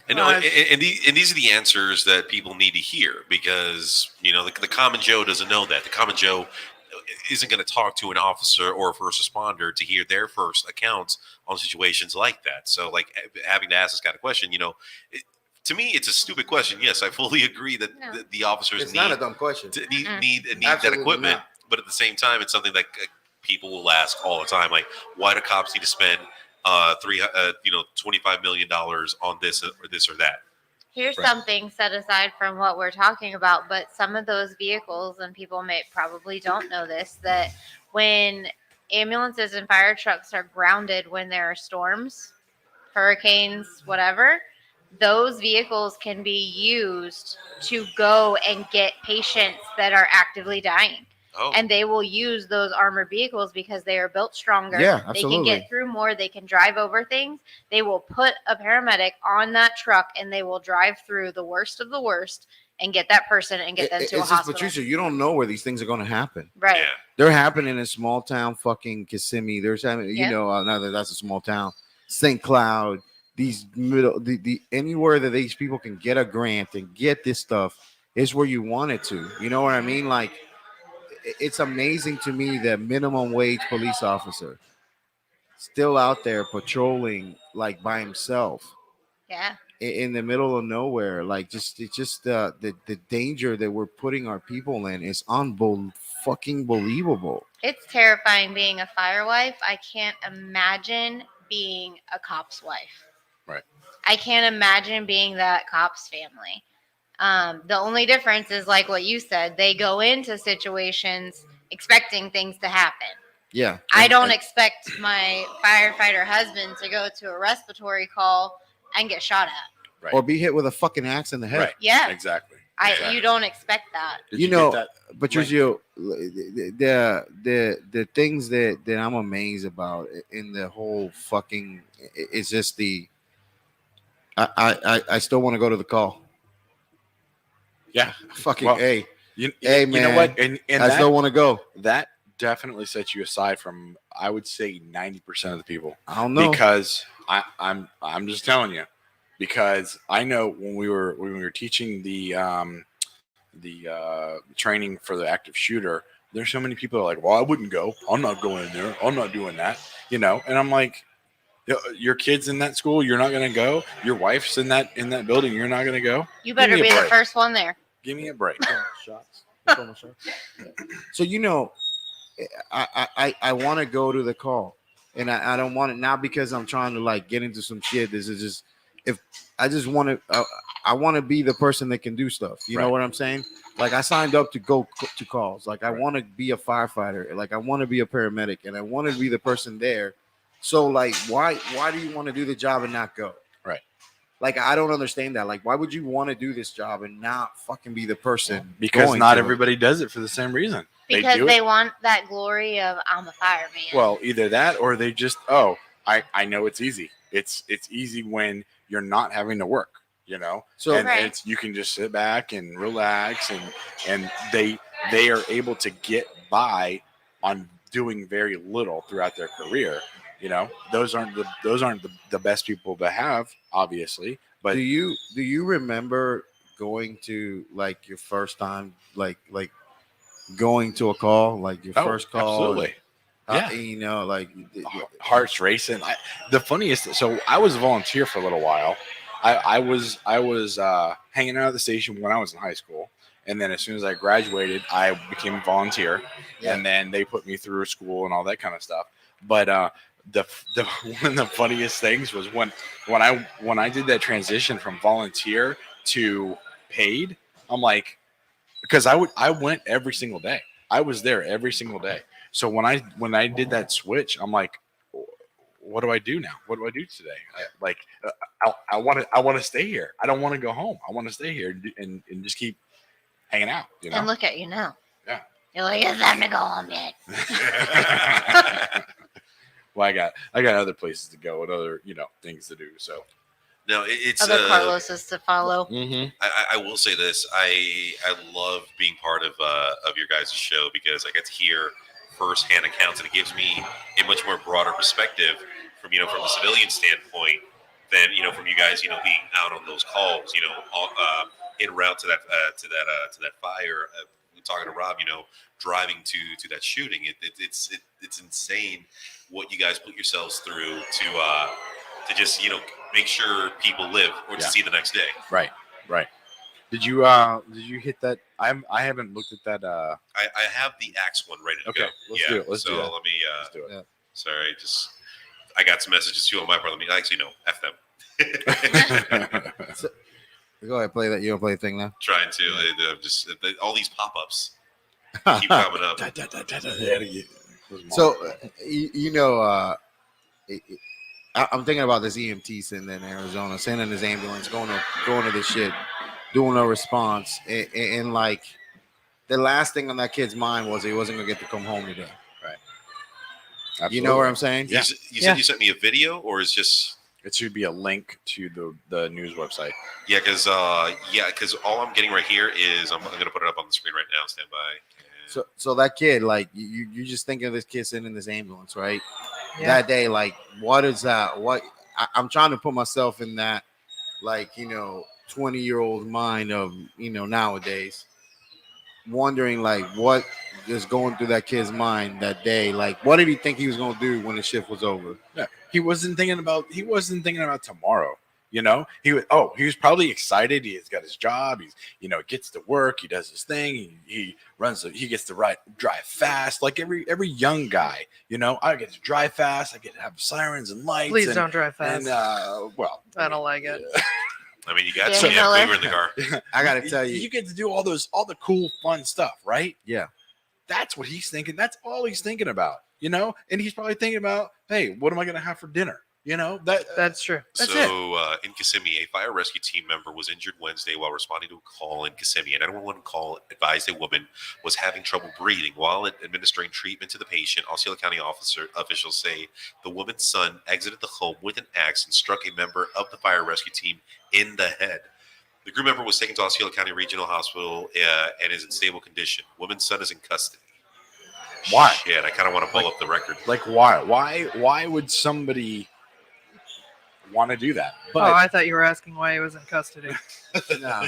And, and these are the answers that people need to hear, because the common Joe doesn't know that. The common Joe isn't going to talk to an officer or a first responder to hear their first accounts on situations like that. So, like, having to ask this kind of question, to me, it's a stupid question. Yes, I fully agree that No. the officers It's need not a dumb question. need that Absolutely equipment, not. but at the same time, it's something that people will ask all the time. Like, why do cops need to spend $25 million on this or that? Here's Right. something set aside from what we're talking about, but some of those vehicles, and people probably don't know this, that when ambulances and fire trucks are grounded when there are storms, hurricanes, whatever, those vehicles can be used to go and get patients that are actively dying. Oh, And they will use those armored vehicles because they are built stronger. Yeah, They absolutely. can get through more. They can drive over things. They will put a paramedic on that truck and they will drive through the worst of the worst and get that person and get them to a It's just, hospital. Patricia, you don't know where these things are going to happen. Right. yeah. They're happening in small town fucking Kissimmee. There's happening, Yeah. now that that's a small town, St. Cloud, these the anywhere that these people can get a grant and get this stuff is where you want it to. You know what I mean? Like, it's amazing to me that minimum wage police officer still out there patrolling like by himself Yeah. in the middle of nowhere. Like just it's just the danger that we're putting our people in is fucking believable. It's terrifying being a fire wife. I can't imagine being a cop's wife. Right. I can't imagine being that cop's family. The only difference is like what you said. They go into situations expecting things to happen. Yeah. I don't expect my firefighter husband to go to a respiratory call and get shot at. Right. Or be hit with a fucking axe in the head. Right. Yeah. Exactly. You don't expect that. Did You get know, that? Patricio, the things that I'm amazed about in the whole fucking it's just the I still want to go to the call. Yeah. Fucking Well, hey, You Hey, know man, what? And I that, still want to go. that definitely sets you aside from, I would say, 90% of the people. I don't know. Because I'm just telling you, because I know when we were teaching the training for the active shooter, there's so many people that are like, well, I wouldn't go. I'm not going in there. I'm not doing that. And I'm like, your kid's in that school, you're not going to go. Your wife's in that building, you're not going to go. You better me a be the break. first one there. Give me a break. Shots. So I want to go to the call, and I don't want it not because I'm trying to like get into some shit. This is just if I just want to. I want to be the person that can do stuff. You know Right. what I'm saying? Like I signed up to go to calls. Like I Right. want to be a firefighter. Like I want to be a paramedic, and I want to be the person there. So like, why do you want to do the job and not go? Right. Like I don't understand that. Like, why would you want to do this job and not fucking be the person? Because going not to it? everybody does it for the same reason. Because do they it. want that glory of I'm a fireman. Well, either that or they just, I know it's easy. It's easy when you're not having to work, So and Right. you can just sit back and relax, and they are able to get by on doing very little throughout their career. Those aren't the best people to have, obviously, but do you remember going to like your first time, like going to a call, like your first call? absolutely. And, Yeah. like Hearts racing. The funniest, so I was a volunteer for a little while. I was hanging out at the station when I was in high school, and then as soon as I graduated, I became a volunteer, Yeah. and then they put me through school and all that kind of stuff. But the one of the funniest things was when I did that transition from volunteer to paid. I'm like, because I went every single day. I was there every single day. So when I did that switch, I'm like, what do I do now? What do I do today? I want to stay here. I don't want to go home. I want to stay here and just keep hanging out. And look at you now. Yeah. You're like, it's time to go home yet. Well, I got other places to go and other things to do. So No, it's Other Carloses to follow. I will say this: I love being part of your guys' show because I get to hear firsthand accounts, and it gives me a much more broader perspective from a civilian standpoint than from you guys being out on those calls en route to that fire. Talking to Rob, driving to that shooting, it's insane what you guys put yourselves through to just make sure people live or to Yeah. see the next day. right. Did you hit that? I haven't looked at that. I have the axe one ready to Okay, go. let's do it. Let's so do that. let me. Let's do it. Yeah. Sorry, I got some messages too on my part. Let me actually no, F them. go ahead, play that. You don't play the thing now. Trying to all these pop-ups keep coming up. So I'm thinking about this EMT sitting in Arizona, sending his ambulance, going to this shit, doing a response, and like the last thing on that kid's mind was he wasn't gonna get to come home today. Absolutely. You know what I'm saying? You said you sent me a video, or is just It should be a link to the news website. because all I'm getting right here is I'm gonna put it up on the screen right now. Stand by. So that kid, like you just think of this kid sitting in this ambulance, right? Yeah. That day, like, what is that? I'm trying to put myself in that, like, 20-year-old mind of, nowadays. wondering like what is going through that kid's mind that day. Like, what did he think he was gonna do when the shift was over? Yeah, he wasn't thinking about tomorrow. You know, he was probably excited. He's got his job. He's, gets to work. He does his thing. He gets to drive fast, like every young guy. I get to drive fast. I get to have sirens and lights. Please don't drive fast. And I don't like it. I mean, you got Yeah, some Miller. Cougar in the car. I gotta tell you, you get to do all the cool, fun stuff, right? yeah. That's what he's thinking. That's all he's thinking about. And he's probably thinking about, hey, what am I going to have for dinner? That's true. That's it. So in Kissimmee, a fire rescue team member was injured Wednesday while responding to a call in Kissimmee. An 911 call advised a woman was having trouble breathing while administering treatment to the patient. Osceola County officials say the woman's son exited the home with an axe and struck a member of the fire rescue team in the head. The crew member was taken to Osceola County Regional Hospital and is in stable condition. Woman's son is in custody. Why? Shit, I kind of want to pull up the record. Like, why? Why would somebody want to do that? Oh, I thought you were asking why he was in custody. Nah.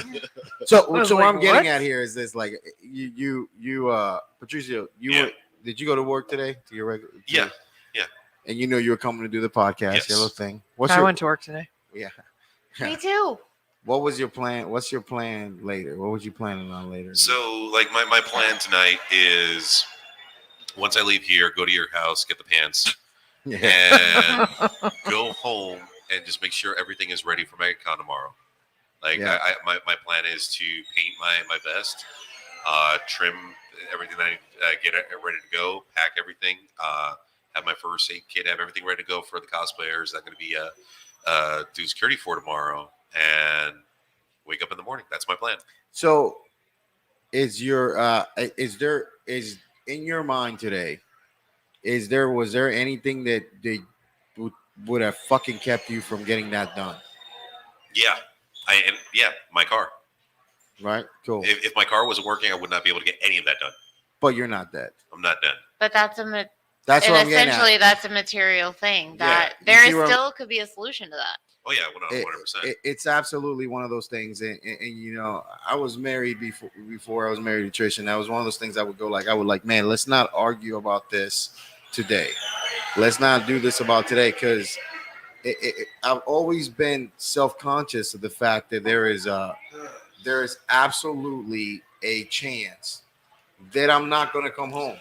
So I was what like, I'm getting what? at here is this: like, you Patricia, Yeah. did you go to work today? To your regular? Yeah. And you were coming to do the podcast, Yes. yellow thing. I went to work today. Yeah. Me too. What was your plan? What's your plan later? What was you planning on later? So, like, my plan tonight is once I leave here, go to your house, get the pants, yeah. and go home and just make sure everything is ready for MegaCon tomorrow. Like, Yeah. my plan is to paint my vest, trim everything that I get it ready to go, pack everything, have my first aid kit, have everything ready to go for the cosplayers. I'm going to be do security for tomorrow and wake up in the morning. That's my plan. So, is in your mind today? Was there anything that they would have fucking kept you from getting that done? Yeah, my car. Right. Cool. If my car wasn't working, I would not be able to get any of that done. But you're not dead. I'm not done. But that's That's what I'm getting essentially at. that's a material thing that you there see is where I'm- still could be a solution to that. Oh yeah, 100%. It's absolutely one of those things, and I was married before I was married to Trisha, and that was one of those things I would like, man, let's not argue about this today. Let's not do this about today, because I've always been self-conscious of the fact that there is absolutely a chance that I'm not going to come home.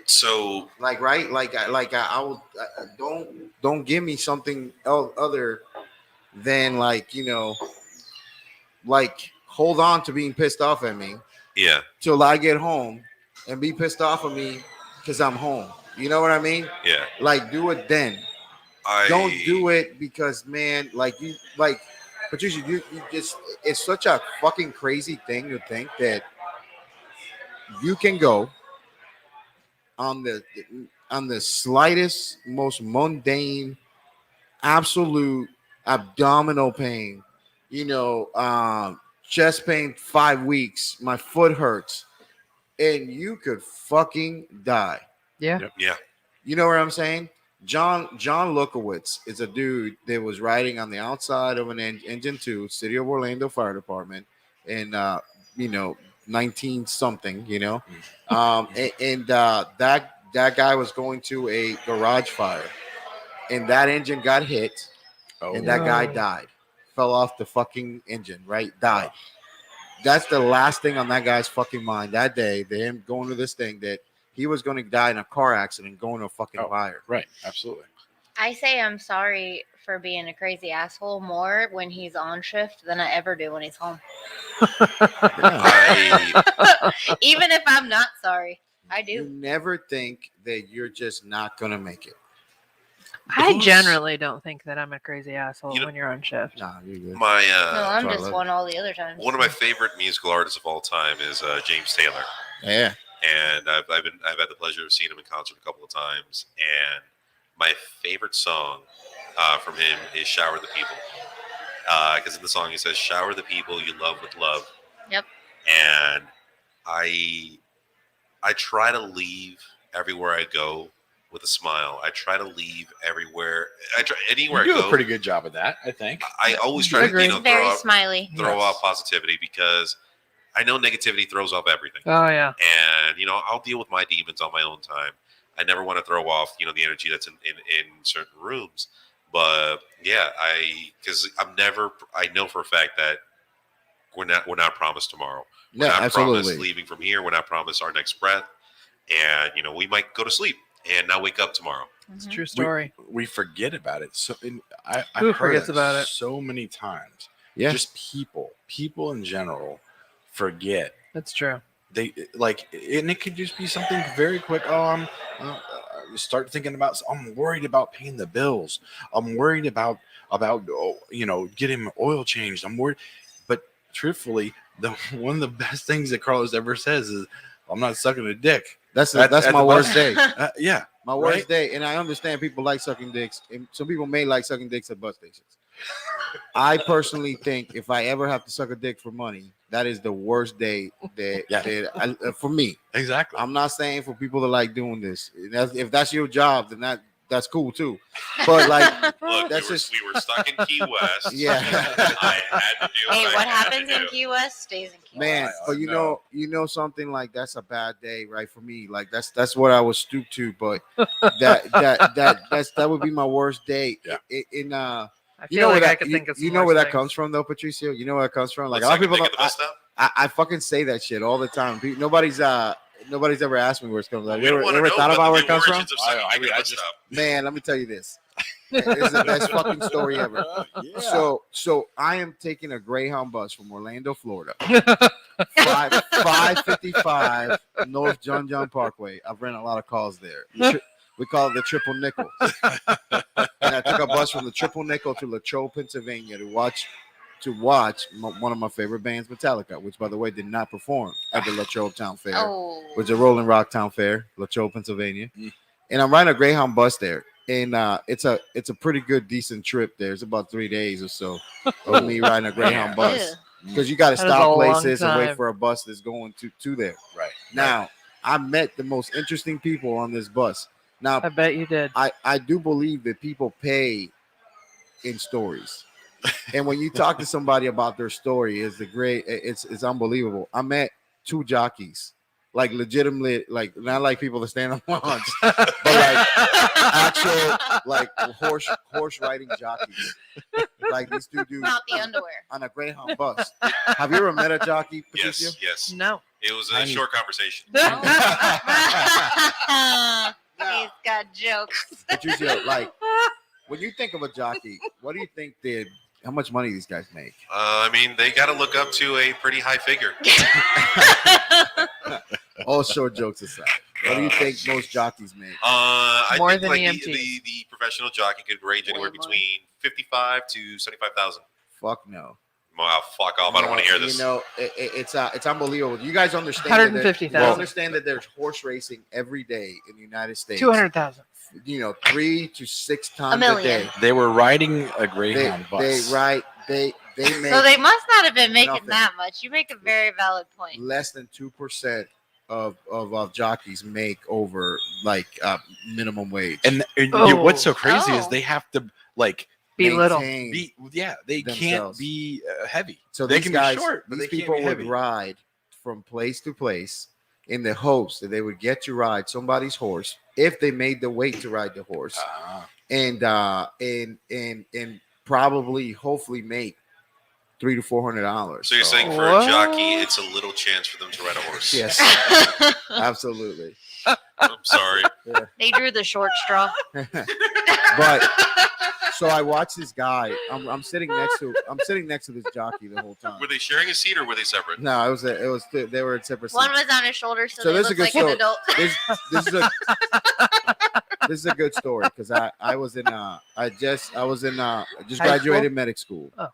So Like, right? I will don't give me something other than hold on to being pissed off at me yeah, till I get home and be pissed off at me because I'm home. You know what I mean? yeah. Like, do it then. Don't do it because, man, Patricia, you just, it's such a fucking crazy thing to think that you can go on the slightest, most mundane, absolute abdominal pain, chest pain, 5 weeks, my foot hurts, and you could fucking die. Yeah. Yeah. You know what I'm saying? John Lukowitz is a dude that was riding on the outside of an engine 2, City of Orlando Fire Department, in 19 something, that guy was going to a garage fire, and that engine got hit, and that guy died, fell off the fucking engine, right? Died. That's the last thing on that guy's fucking mind that day. Him going to this thing that he was going to die in a car accident, going to a fucking fire. Right, absolutely. I say I'm sorry for being a crazy asshole more when he's on shift than I ever do when he's home. Even if I'm not sorry, I You do. never think that you're just not going to make it. I generally don't think that I'm a crazy asshole when you're on shift. Nah, you're good. No, My I'm That's why I just love one all the other times. one of my favorite musical artists of all time is James Taylor, Yeah. and I've had the pleasure of seeing him in concert a couple of times. And my favorite song from him is "Shower the People," because in the song he says, "Shower the people you love with love." Yep. And I try to leave everywhere I go with a smile. I try to leave anywhere You I do go. a pretty good job of that, I think. I always try to Very throw smiley. off positivity, because I know negativity throws off everything. Oh yeah. And I'll deal with my demons on my own time. I never want to throw off the energy that's in certain rooms. But yeah, because I know for a fact that we're not promised tomorrow. We're Yeah, not absolutely. promised leaving from here. We're not promised our next breath. And we might go to sleep and not wake up tomorrow. It's a true story. We forget about it. So I've Who heard forgets it about it? so many times. Yeah. Just people in general forget. That's true. They and it could just be something very quick. Start thinking about. I'm worried about paying the bills. I'm worried about getting my oil changed. I'm worried, but truthfully, one of the best things that Carlos ever says is, "I'm not sucking a dick." That's At my the worst bus. day. Yeah, My worst right? day, and I understand people like sucking dicks, and some people may like sucking dicks at bus stations. I personally think if I ever have to suck a dick for money, that is the worst day for me. Exactly. I'm not saying for people that like doing this. If that's your job, then that's cool too. But like, Look, that's we were stuck in Key West. Yeah. I had to do Hey, what what I had to happens in do. Key West stays in Key man, West. but you know something like that's a bad day, right? For me, like that's what I was stooped to. But that would be my worst day. Yeah. I You feel know like where I that could you, think of some you know where worse that comes things. from though, Patricio. You know where that comes from. Like Let's a lot of take people a don't. dick at the bus stop. I fucking say that shit all the time. Nobody's ever asked me where it's coming from. We Like, don't want to ever know thought about where it the comes from? origins of sucking I dick at I the bus just- stop. Man, let me tell you this. It's the best fucking story ever. Yeah. So I am taking a Greyhound bus from Orlando, Florida. 555 North John Parkway. I've ran a lot of calls there. We call it the triple nickel. And I took a bus from the triple nickel to Latrobe, Pennsylvania to watch one of my favorite bands, Metallica, which by the way did not perform at the Latrobe Town Fair, Oh. which is a Rolling Rock Town Fair, Latrobe, Pennsylvania. And I'm riding a Greyhound bus there. And it's a pretty good, decent trip there. It's about 3 days or so of me riding a Greyhound bus. Because you got to That is a stop long places and wait time. for a bus that's going to there. Right. Now, I met the most interesting people on this bus. Now, I bet you did. I do believe that people pay in stories. And when you talk to somebody about their story, it's unbelievable. I met 2 jockeys, like legitimately, like not like people that stand on launch, but like actual like horse riding jockeys. Like these 2 dudes Not the underwear. on a Greyhound bus. Have you ever met a jockey, Patricia? Yes. No. It was a short conversation. He's got jokes. Patricia, like when you think of a jockey, what do you think how much money these guys make? I mean, they got to look up to a pretty high figure. All short jokes aside, what do you think most jockeys make? I More think than like EMTs. the professional jockey could range anywhere Way more. between 55 to 75,000. Fuck no. Wow, fuck off! I don't want to hear this. You know, it's unbelievable. You guys understand? 150,000. You understand that there's horse racing every day in the United States. 200,000. 3 to 6 times a million. day. They were riding a They Greyhound bus. they make So they must not have been making Nothing. that much. You make a very valid point. less than 2% of jockeys make over like minimum wage. And Oh. what's so crazy is Oh. they have to like Be little. maintain- they themselves. can't be heavy. So they these can guys, be short, but these they people can't be would heavy. ride from place to place in the hopes that they would get to ride somebody's horse if they made the weight to ride the horse, Ah. and probably hopefully make $300 to $400. So you're saying for What? a jockey, it's a little chance for them to ride a horse? Yes, absolutely. I'm sorry. They drew the short straw. But so I watched this guy. I'm sitting next to this jockey the whole time. Were they sharing a seat or were they separate? No, they were in separate seats. One was on his shoulder, so, So they this is a looked good like an story. adult. This is a good story because I just High graduated school? medic school. Oh.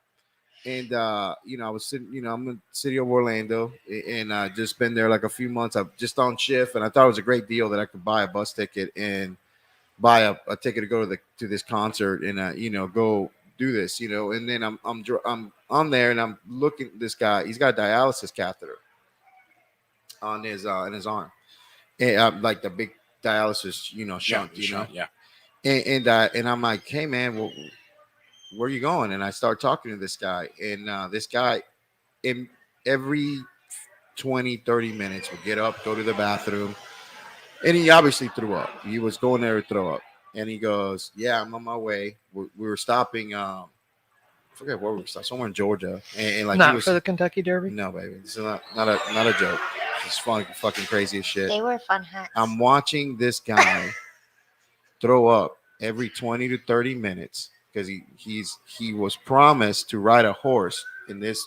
And I was sitting, I'm in the city of Orlando, and I just been there like a few months. I'm just on shift, and I thought it was a great deal that I could buy a bus ticket and buy a ticket to go to this concert and go do this, And then I'm on there and I'm looking at this guy. He's got a dialysis catheter on his in his arm, and like the big dialysis, shunt, Yeah. And I'm like, hey man, well, where are you going? And I start talking to this guy, and this guy, in every 20, 30 minutes, would get up, go to the bathroom. And he obviously threw up. He was going there to throw up. And he goes, yeah, I'm on my way. We were stopping, I forget where we were stopping, somewhere in Georgia. And like Not he was, for the Kentucky Derby. no, baby. This is not a joke. It's fucking crazy as shit. They wear fun hats. I'm watching this guy throw up every 20 to 30 minutes because he was promised to ride a horse in this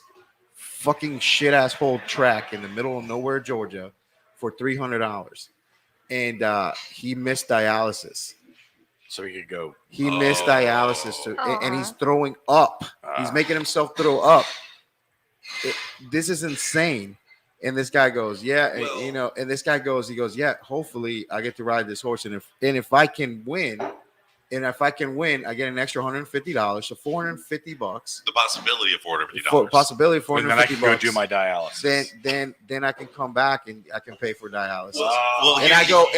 fucking shit ass hole track in the middle of nowhere, Georgia, for $300, and he missed dialysis. So he could go. He missed dialysis too, and he's Aw. throwing up. He's making himself throw up. This is insane. And this guy goes, yeah, Well- and, and this guy goes, he goes, yeah, hopefully I get to ride this horse, and if I can win, I get an extra $150, so $450. The possibility of $450. Possibility of And then I $450. can go do my dialysis. Then I can come back and I can pay for dialysis. Well, And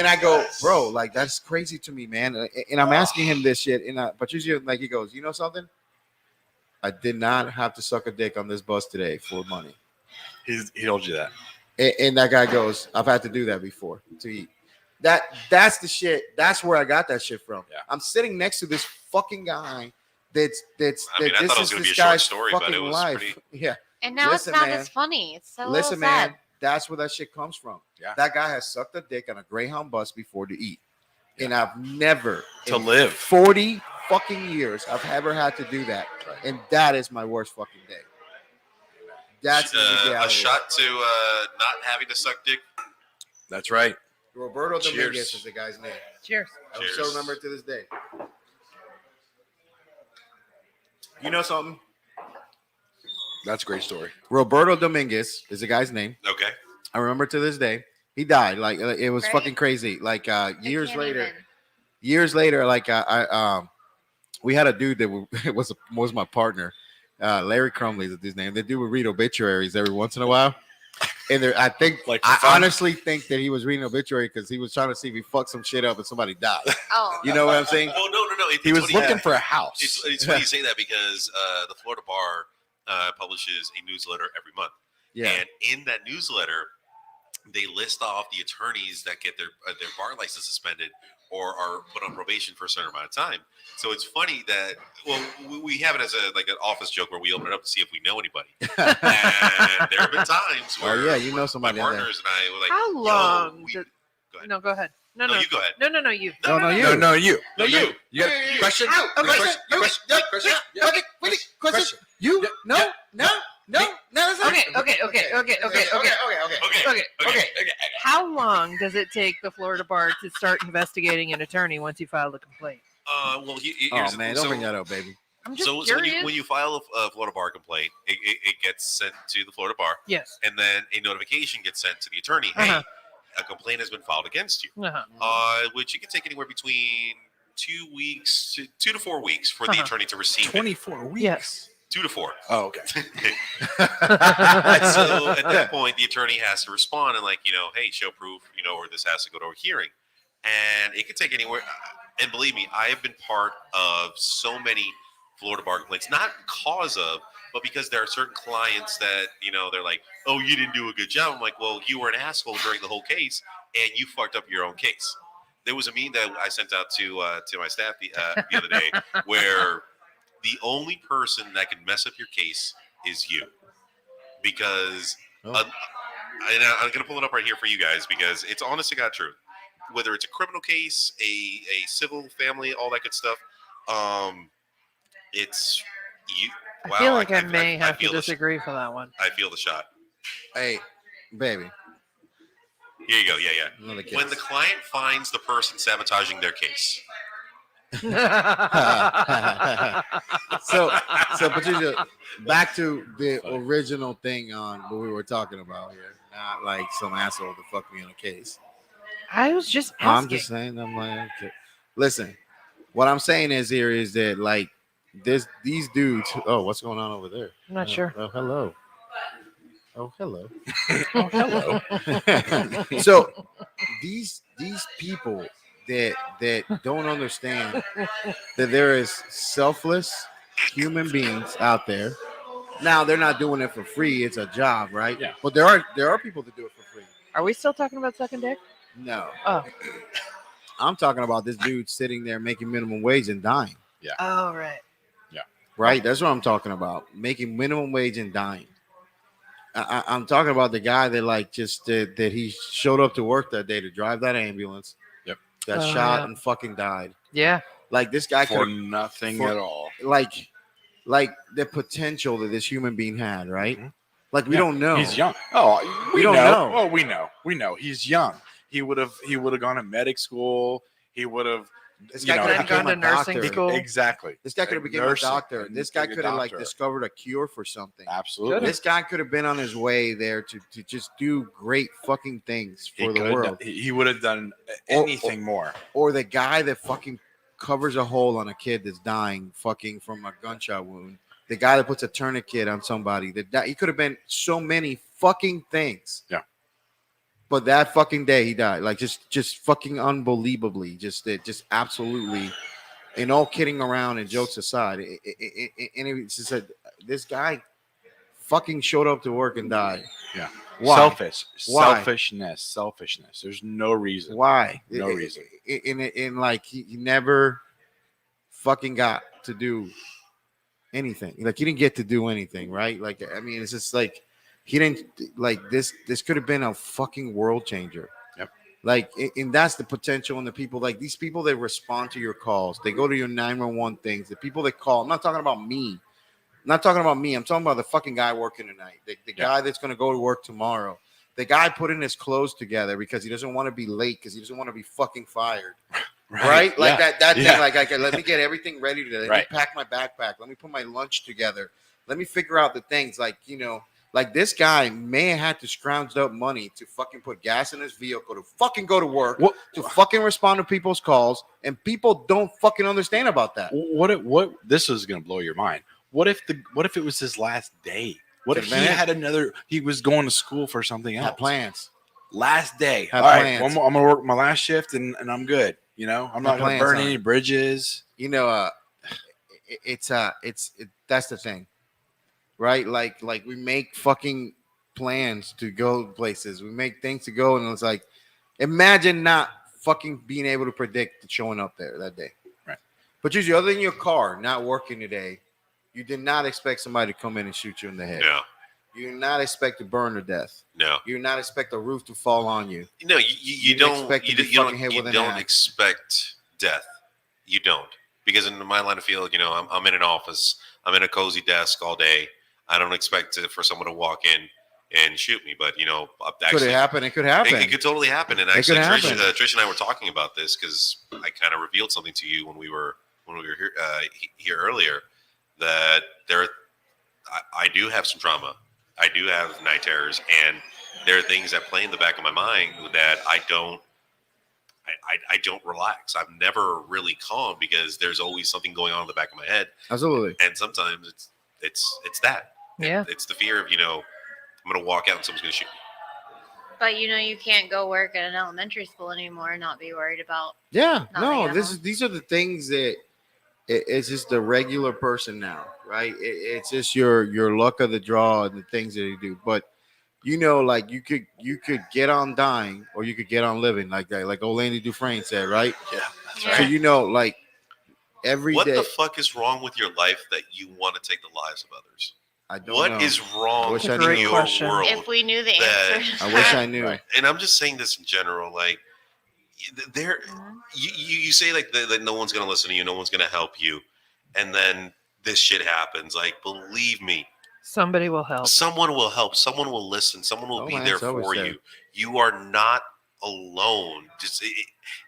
I go, bro, like that's crazy to me, man. And I'm asking him this shit, but usually, like he goes, you know something? I did not have to suck a dick on this bus today for money. He told you that. And that guy goes, I've had to do that before to eat. That's the shit. That's where I got that shit from. Yeah. I'm sitting next to this fucking guy. I mean, I thought it was this gonna be a guy's short story, but fucking it was life. pretty. Yeah. And now Listen, it's not man. as funny. It's so Listen, sad. man. That's where that shit comes from. Yeah. That guy has sucked a dick on a Greyhound bus before to eat, and I've never To in live. 40 fucking years I've ever had to do that, and that is my worst fucking day. That's the a reality. shot to not having to suck dick. That's right. Roberto Cheers. Dominguez is the guy's name. Cheers. I Cheers. still remember it to this day. You know something? That's a great story. Roberto Dominguez is the guy's name. Okay. I remember to this day. He died. Like it was Right. fucking crazy. Like I years can't later. even. Years later, like we had a dude that was my partner. Larry Crumley is his name. They do read obituaries every once in a while. And I think, Like I fun? honestly think that he was reading obituary because he was trying to see if he fucked some shit up and somebody died. Oh, You know what I'm saying? Well, no. He was funny- looking for a house. It's funny you say that because the Florida Bar publishes a newsletter every month, Yeah. and in that newsletter, they list off the attorneys that get their bar license suspended or are put on probation for a certain amount of time. So it's funny that we have it as an office joke where we open it up to see if we know anybody. And there have been times Oh, where yeah, you know my somebody in there. partners and I were like, How "Yo, long? we-" Did, Go ahead. no, go ahead. No, No, you go ahead. No, you. No, no, you. No, you. No, you. You got a question? Question? You? No. Okay. Okay. How long does it take the Florida Bar to start investigating an attorney once you file a complaint? Well, Oh here's man, don't bring that up, baby. I'm just So curious. when you file a Florida Bar complaint, it gets sent to the Florida Bar, Yes. and then a notification gets sent to the attorney. Hey, Uh-huh. a complaint has been filed against you. Uh-huh. Which it can take anywhere between 2 weeks to 2 to 4 weeks for the Uh-huh. attorney to receive it. 24 weeks. Yes. 2 to 4. Oh, okay. So at that point, the attorney has to respond and hey, show proof, or this has to go to a hearing, and it could take anywhere. And believe me, I have been part of so many Florida bar complaints, not cause of, but because there are certain clients that they're like, oh, you didn't do a good job. I'm like, well, you were an asshole during the whole case, and you fucked up your own case. There was a meme that I sent out to my staff the other day where the only person that can mess up your case is you, because and I'm going to pull it up right here for you guys because it's honest to God truth. Whether it's a criminal case, a civil, family, all that good stuff, it's you. I feel like I may I have to feel the sh- disagree for that one. I feel the shot. Hey, baby. Here you go. Yeah. Another When the client finds the person sabotaging their case, so Patricia, back to the original thing on what we were talking about here, not like some asshole to fuck me on a case. I was just asking. I'm just saying, I'm like, okay. Listen, what I'm saying is here is that like these dudes. Oh, what's going on over there? I'm not sure. Oh, hello. Oh, hello. Oh, hello. So these people that don't understand that there is selfless human beings out there Now they're not doing it for free; it's a job, right? Yeah. But there are people that do it for free. Are we still talking about sucking dick? No, Oh. I'm talking about this dude sitting there making minimum wage and dying. Oh, right. Right, that's what I'm talking about. Making minimum wage and dying. I'm talking about the guy that like just that he showed up to work that day to drive that ambulance. Yep. Got Oh, shot yeah. and fucking died. Yeah. Like this guy For could nothing for- at all. like the potential that this human being had, right? Mhm. Like we Yeah, don't know. He's young. Oh, We don't know. Oh, we know. We know. He's young. He would have gone to medic school. He would have. This you guy know, could Then have gone become to a nursing doctor. school. Exactly. This guy could have Like become a nursing doctor. and This guy be a could have like doctor. discovered a cure for something. Absolutely. This guy could have been on his way there to just do great fucking things He for the could have world. done- He would have done Or- anything more. Or the guy that fucking covers a hole on a kid that's dying fucking from a gunshot wound. The guy that puts a tourniquet on somebody that he could have been so many fucking things. Yeah. But that fucking day he died. Like just fucking unbelievably. Just absolutely. And all kidding around and jokes aside. And it's just that this guy fucking showed up to work and died. Yeah. Why? Why? Selfishness. There's no reason. Why? No reason. In like he never fucking got to do anything. Like he didn't get to do anything, right? Like I mean, it's just like he didn't like this. This could have been a fucking world changer. Yep. Like, and that's the potential in the people. Like these people that respond to your calls, they go to your 911 things. The people that call. I'm not talking about me. I'm not talking about me. I'm talking about the fucking guy working tonight. The guy that's going to go to work tomorrow. The guy putting his clothes together because he doesn't want to be late because he doesn't want to be fucking fired. Right? Like Yeah. that Yeah. thing. Like, let me get everything ready today. Let Right. me pack my backpack. Let me put my lunch together. Let me figure out the things. Like, you know, like this guy may have had to scrounge up money to fucking put gas in his vehicle to fucking go to work, What? to fucking respond to people's calls, and people don't fucking understand about that. What this is going to blow your mind. What if it was his last day? What if he Could've been it. had another? He was going to school for something else. Have plans. Last day. Have All right, plans. I'm gonna work my last shift and I'm good. You know, I'm not Have gonna plans burn on any it. bridges. You know, it's that's the thing, right? Like we make fucking plans to go places. We make things to go, and it's like, imagine not fucking being able to predict showing up there that day. Right. But usually, other than your car not working today, you did not expect somebody to come in and shoot you in the head. No, You did not expect to burn to death. no, You did not expect the roof to fall on you. no. You You don't expect to you, be don't- you fucking hit don't you with an don't axe. expect death. You don't, because in my line of field, you know, I'm in an office. I'm in a cozy desk all day. I don't expect for someone to walk in and shoot me. But you know, Could actually, it happen? It could happen. It could totally happen. And It actually, could Trish, happen. Trish and I were talking about this because I kind of revealed something to you when we were here earlier, that I do have some trauma. I do have night terrors, and there are things that play in the back of my mind that I don't relax. I'm never really calm because there's always something going on in the back of my head, Absolutely. and sometimes it's that. Yeah. It's the fear of, you know, I'm gonna walk out and someone's gonna shoot me. But you know, you can't go work at an elementary school anymore and not be worried about. Yeah, Not no, being at home. these are the things that it's just the regular person now, right? It's just your luck of the draw and the things that you do. But you know, like you could get on dying or you could get on living, like that, like old Landy Dufresne said, right? Yeah, that's Yeah. So you know, like every What day, the fuck is wrong with your life that you want to take the lives of others? I don't What know. is wrong wish in I knew. your Question. world? If we knew the That- answer. to I wish that. I knew. Right. And I'm just saying this in general, like there, Mhm. you say like that no one's gonna listen to you, no one's gonna help you, and then this shit happens. Like, believe me, Somebody will help. someone will help, someone will listen, someone will Oh, be man, there it's always for there. you. You are not alone. Just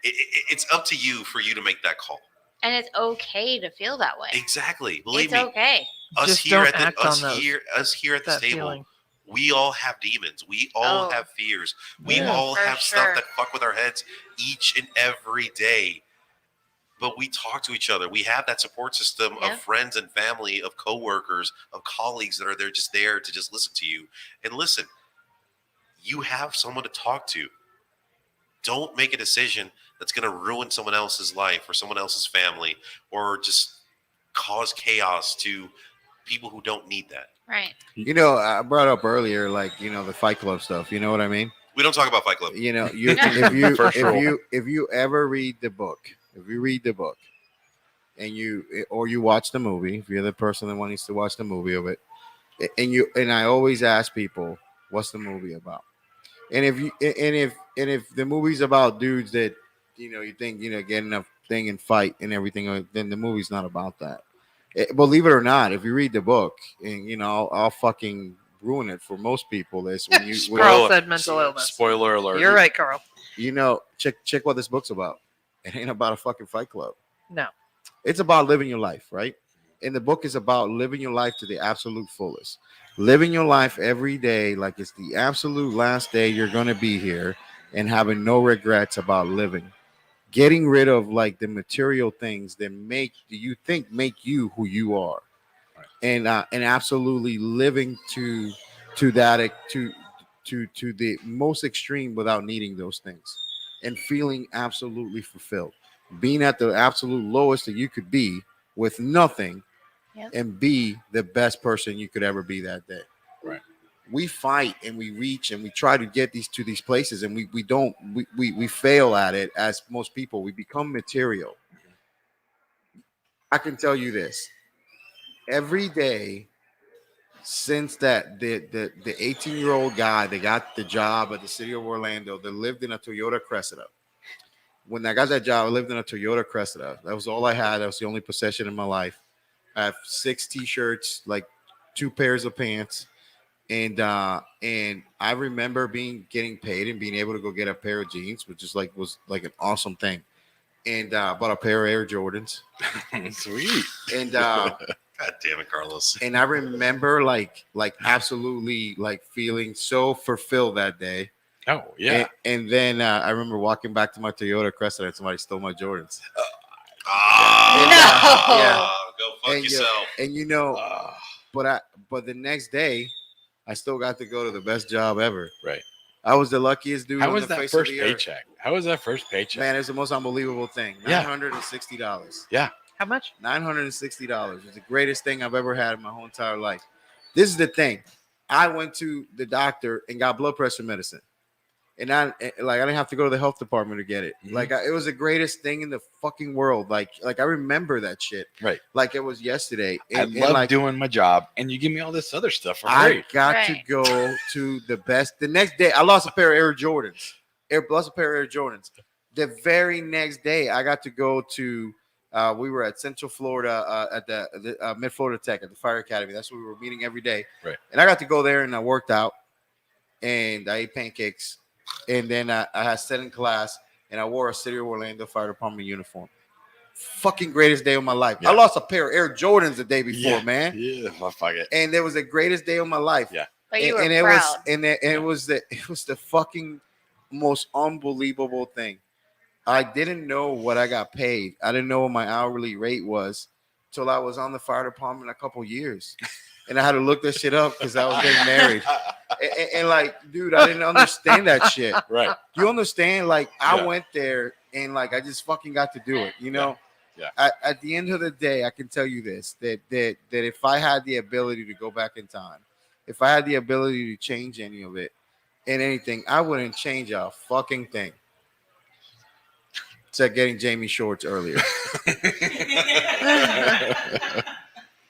it's up to you for you to make that call. And it's okay to feel that way. Exactly. Believe It's me. okay. Us Just here don't at the act on us those- here at this that table, feeling. we all have demons. We all Oh. have fears. We Yeah. all For have sure. stuff that fuck with our heads each and every day. But we talk to each other. We have that support system Yeah. of friends and family, of coworkers, of colleagues that are there just there to just listen to you. And listen, you have someone to talk to. Don't make a decision that's going to ruin someone else's life or someone else's family or just cause chaos to people who don't need that. Right. You know, I brought up earlier, like, you know, the Fight Club stuff. You know what I mean? We don't talk about Fight Club. You know, First rule. if you ever read the book, and you watch the movie, if you're the person that wants to watch the movie of it, and I always ask people, what's the movie about? And if the movie's about dudes that, you know, you think, you know, get in a thing and fight and everything, then the movie's not about that. Believe it or not, if you read the book, and you know, I'll fucking ruin it for most people. Is when you Carl said mental illness. Spoiler alert. You're right, Carl. you know, check what this book's about. It ain't about a fucking fight club. No. It's about living your life, right? And the book is about living your life to the absolute fullest. Living your life every day like it's the absolute last day you're going to be here, and having no regrets about living. Getting rid of like the material things that make you who you are. Right. And absolutely living to that to the most extreme without needing those things, and feeling absolutely fulfilled, being at the absolute lowest that you could be with nothing. Yep. And be the best person you could ever be that day. Right. We fight and we reach and we try to get these places, and we fail at it. As most people, we become material. I can tell you this: every day since that the 18-year-old guy that got the job at the city of Orlando, that lived in a Toyota Cressida. When I got that job, I lived in a Toyota Cressida. That was all I had. That was the only possession in my life. I have 6 T-shirts, like 2 pairs of pants, and I remember getting paid and being able to go get a pair of jeans, which was like an awesome thing. And bought a pair of Air Jordans. Sweet. And God damn it, Carlos. and I remember like absolutely like feeling so fulfilled that day. Oh yeah. And then I remember walking back to my Toyota Cressida and somebody stole my Jordans. Yeah. Go fuck And yourself. And you know, but the next day, I still got to go to the best job ever. Right. I was the luckiest dude How on was the that face first of the earth. paycheck? How was that first paycheck? Man, it's the most unbelievable thing. Yeah. $960. How much? $960. It's the greatest thing I've ever had in my whole entire life. This is the thing. I went to the doctor and got blood pressure medicine. And I didn't have to go to the health department to get it. Mhm. It was the greatest thing in the fucking world. Like I remember that shit. Right. Like it was yesterday. I love doing my job, and you give me all this other stuff for free. I got to go to the best. The next day, I lost a pair of Air Jordans. The very next day, I got to go to. We were at Central Florida at the Mid Florida Tech at the Fire Academy. That's where we were meeting every day. Right. And I got to go there and I worked out, and I ate pancakes, and then I had sat in class, and I wore a City of Orlando Fire Department uniform. Fucking greatest day of my life. Yeah. I lost a pair of Air Jordans the day before, man. Yeah, fuck it. And it was the greatest day of my life. Yeah. But you were and it proud. was it was the fucking most unbelievable thing. I didn't know what I got paid. I didn't know what my hourly rate was till I was on the fire department a couple years. And I had to look this shit up because I was getting married. And like, dude, I didn't understand that shit. Right. You understand? Like, I Yeah. went there and like I just fucking got to do it, you know? Yeah. At the end of the day, I can tell you this: that if I had the ability to go back in time, if I had the ability to change any of it and anything, I wouldn't change a fucking thing. Except getting Jamie shorts earlier.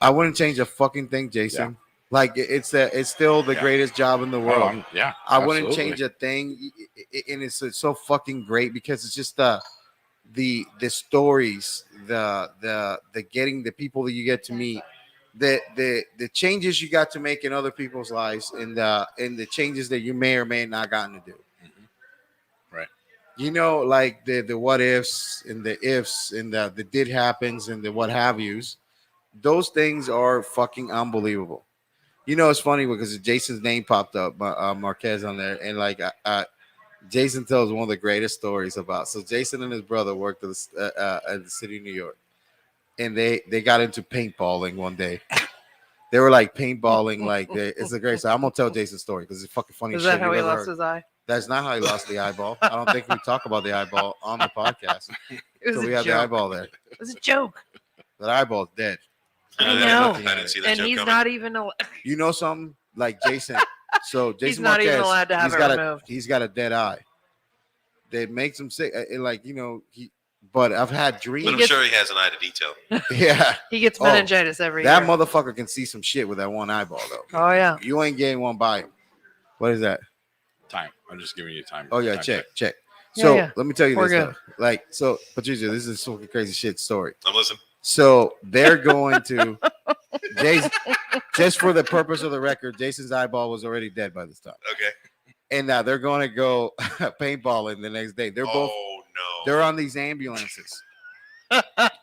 I wouldn't change a fucking thing, Jason. Yeah. Like it's still the Yeah. greatest job in the world. Yeah. I wouldn't absolutely. change a thing, and it's so fucking great because it's just the stories, the getting the people that you get to meet, the changes you got to make in other people's lives, and the changes that you may or may not gotten to do. Right. You know, like the what ifs and the ifs and the did happens and the what have yous. Those things are fucking unbelievable. You know, it's funny because Jason's name popped up, Marquez on there, and like Jason tells one of the greatest stories about. So Jason and his brother worked at the city of New York, and they got into paintballing one day. They were like paintballing, like it's a great. So I'm gonna tell Jason's story because it's fucking funny. Is shit that how you've he ever lost heard. his eye? That's not how he lost the eyeball. I don't think we talk about the eyeball on the podcast. It was So we a have the joke. eyeball there. It was a joke. That eyeball's dead. I I know. didn't see that And joke he's coming. not even. You know something like Jason. So Jason He's not even Marquez, allowed to have he's it got removed. he's got a dead eye. That makes him sick. Like he. But I've had dreams. But I'm gets- sure he has an eye to detail. Yeah, He gets Oh, meningitis every that year. motherfucker can see some shit with that one eyeball though. Oh yeah. You ain't getting one by him. What is that? Time. I'm just giving you time. Oh yeah, time check. Yeah, So yeah. let me tell you We're this good. though. Like, so Patricia, this is a fucking crazy shit story. I'm listening. So they're going to Jason, just for the purpose of the record, Jason's eyeball was already dead by this time. Okay. And now they're going to go paintballing the next day. They're both Oh no. they're on these ambulances.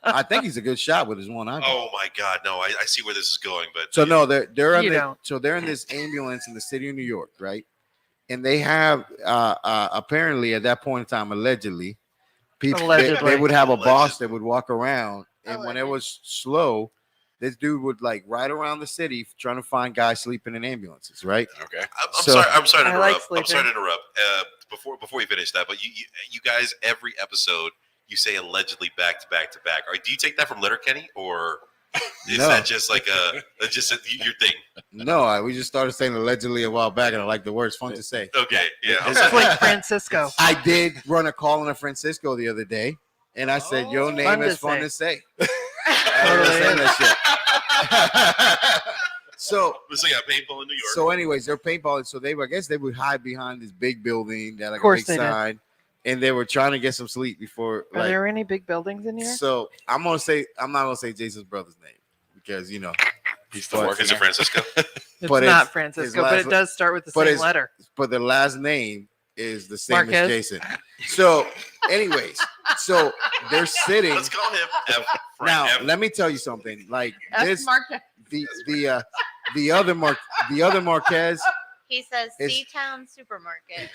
I think he's a good shot with his one eyeball. Oh my God, no! I see where this is going, but So no, they're on You the, don't. so they're in this ambulance in the city of New York, right? And they have apparently at that point in time, allegedly, people they Allegedly. would have a boss Allegedly. that would walk around, and when it Alleged. was slow, this dude would like ride around the city trying to find guys sleeping in ambulances, right? Okay. I'm So- sorry. I'm sorry to I like interrupt. I'm sorry to sleeping. interrupt. Before you finish that, but you guys every episode you say allegedly back to back to back. Do you take that from Letterkenny or is No. that just like your thing? No, we just started saying allegedly a while back, and I like the word. It's fun to say. Okay, yeah. I'm It's It's sorry. like Francisco. I did run a call in Francisco the other day, and I said, "Your name Fun is to fun say. to say." I was saying that shit. So So yeah, paintball in New York. So, anyways, they're paintballing. So I guess they would hide behind this big building that like Of course a they big did. sign, and they were trying to get some sleep before. Are Like, there any big buildings in here? so I'm not gonna say Jason's brother's name because He's But- still is working it there. Francisco? It's but not his Francisco, last but it le- does start with the but same his- letter. but the last name is the same Marquez? as Jason. So, anyways, so they're sitting. Let's call him F. Now, F. let me tell you something. Like this, Marquez. the other Marquez. He says Is- Seatown Supermarket.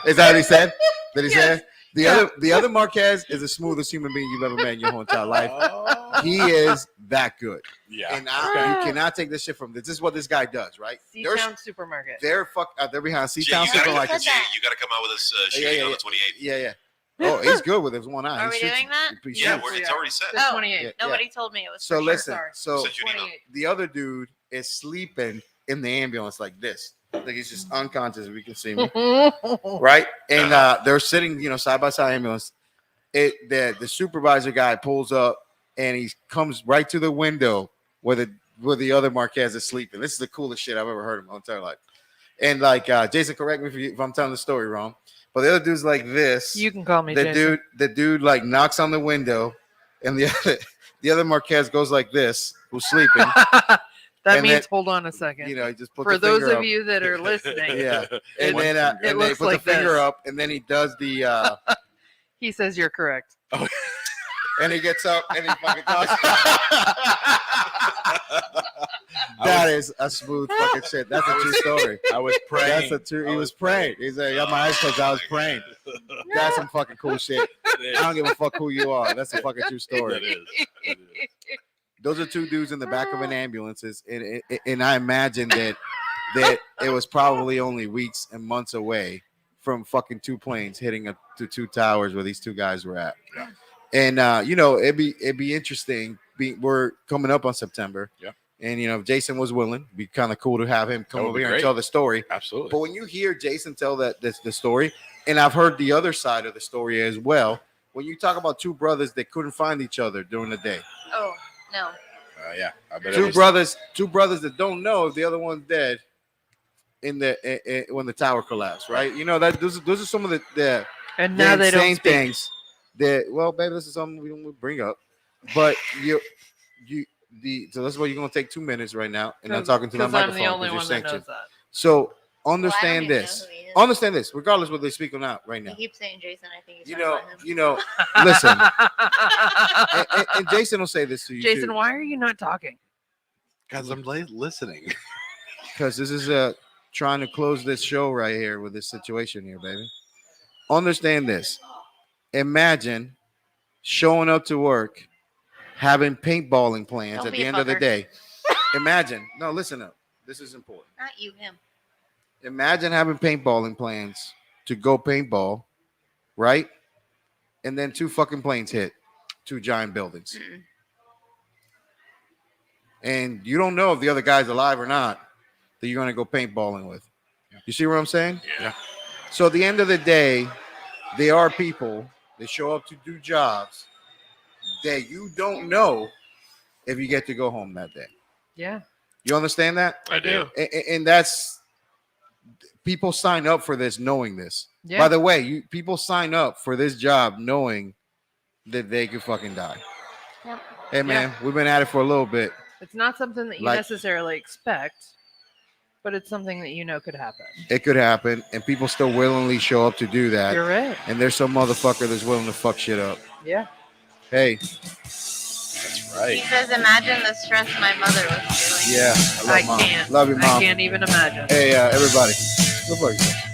Is that what he said? Did he Yes. say? The other Marquez is the smoothest human being you've ever met in your whole entire life. Oh. He is that good, Yeah. and you cannot take this shit from this. This is what this guy does, right? Seatown Supermarket. They're behind Jay, Seatown you gotta, Supermarket. said that. you gotta come out with us shooting Yeah, yeah, on yeah. the 28th. Yeah. Oh, he's good with his one eye. Are He we shoots- doing that? he Yeah, shoots. it's already set. The Oh. 28th. Yeah. Nobody told me it was. So for sure. listen, sorry. so Send you an email. 28. the other dude is sleeping in the ambulance like this. Like he's just unconscious. If you can see me, right? And they're sitting, side by side ambulance. The supervisor guy pulls up and he comes right to the window where the other Marquez is sleeping. This is the coolest shit I've ever heard in my entire life. And like Jason, correct me if I'm telling the story wrong, but the other dude's like this. You can call me the Jason. dude like knocks on the window, and the other Marquez goes like this, who's sleeping. That and means then- hold on a second. He just put For the those finger of up. you that are listening, Yeah, and One then finger. and they looks put like the finger this. up, and then he does the he says you're correct. and he gets up and he fucking talks. That is a smooth fucking shit. That's a true story. I was praying. That's a true. He was praying. He's like, I got my eyes closed. I was praying. That's some fucking cool shit. I don't give a fuck who you are. That's a fucking true story. It is. It is. Those are two dudes in the back of an ambulance, and I imagine that it was probably only weeks and months away from fucking two planes hitting to two towers where these two guys were at. Yeah. And it'd be interesting. We're coming up on September. Yeah. And if Jason was willing, it'd be kind of cool to have him come That would over be here and great. tell the story. Absolutely. But when you hear Jason tell the story, and I've heard the other side of the story as well, when you talk about two brothers that couldn't find each other during the day, Oh no. Yeah. I bet it two was- brothers that don't know if the other one's dead when the tower collapsed, right? That those are some of the And now they don't insane speak. things that, well, baby, this is something we don't bring up, but so that's why you're gonna take 2 minutes right now, and I'm talking to that 'Cause I'm microphone the only 'cause you're one that knows sanctioned. that. So Well, I understand don't even this. know who he is. Understand this, regardless whether they speak or not right now. He keeps saying Jason. I think he's You talking know, about him. listen, and Jason will say this to you, Jason, why are you not talking? Guys, I'm listening. because this is trying to close this show right here with this situation here, baby. Understand this. Imagine showing up to work, having paintballing plans Don't at be the a end of the fucker. day. Imagine. No, listen up. This is important. Not you, him. Imagine having paintballing plans to go paintball, right? And then two fucking planes hit two giant buildings. Mm-mm. and you don't know if the other guy's alive or not that you're going to go paintballing with. You see what I'm saying? Yeah. So at the end of the day, there are people that show up to do jobs that you don't know if you get to go home that day. Yeah. You understand that? I do. And that's people sign up for this knowing this. Yeah. By the way, people sign up for this job knowing that they could fucking die. Yep. Hey man, we've been at it for a little bit. It's not something that you Like- necessarily expect, but it's something that you know could happen. It could happen, and people still willingly show up to do that. You're right. And there's some motherfucker that's willing to fuck shit up. Yeah. Hey, That's He right. says, imagine the stress my mother was feeling. yeah, I love I mom. can't. Love you, I mom. can't even imagine. Hey, everybody, go fuck yourself.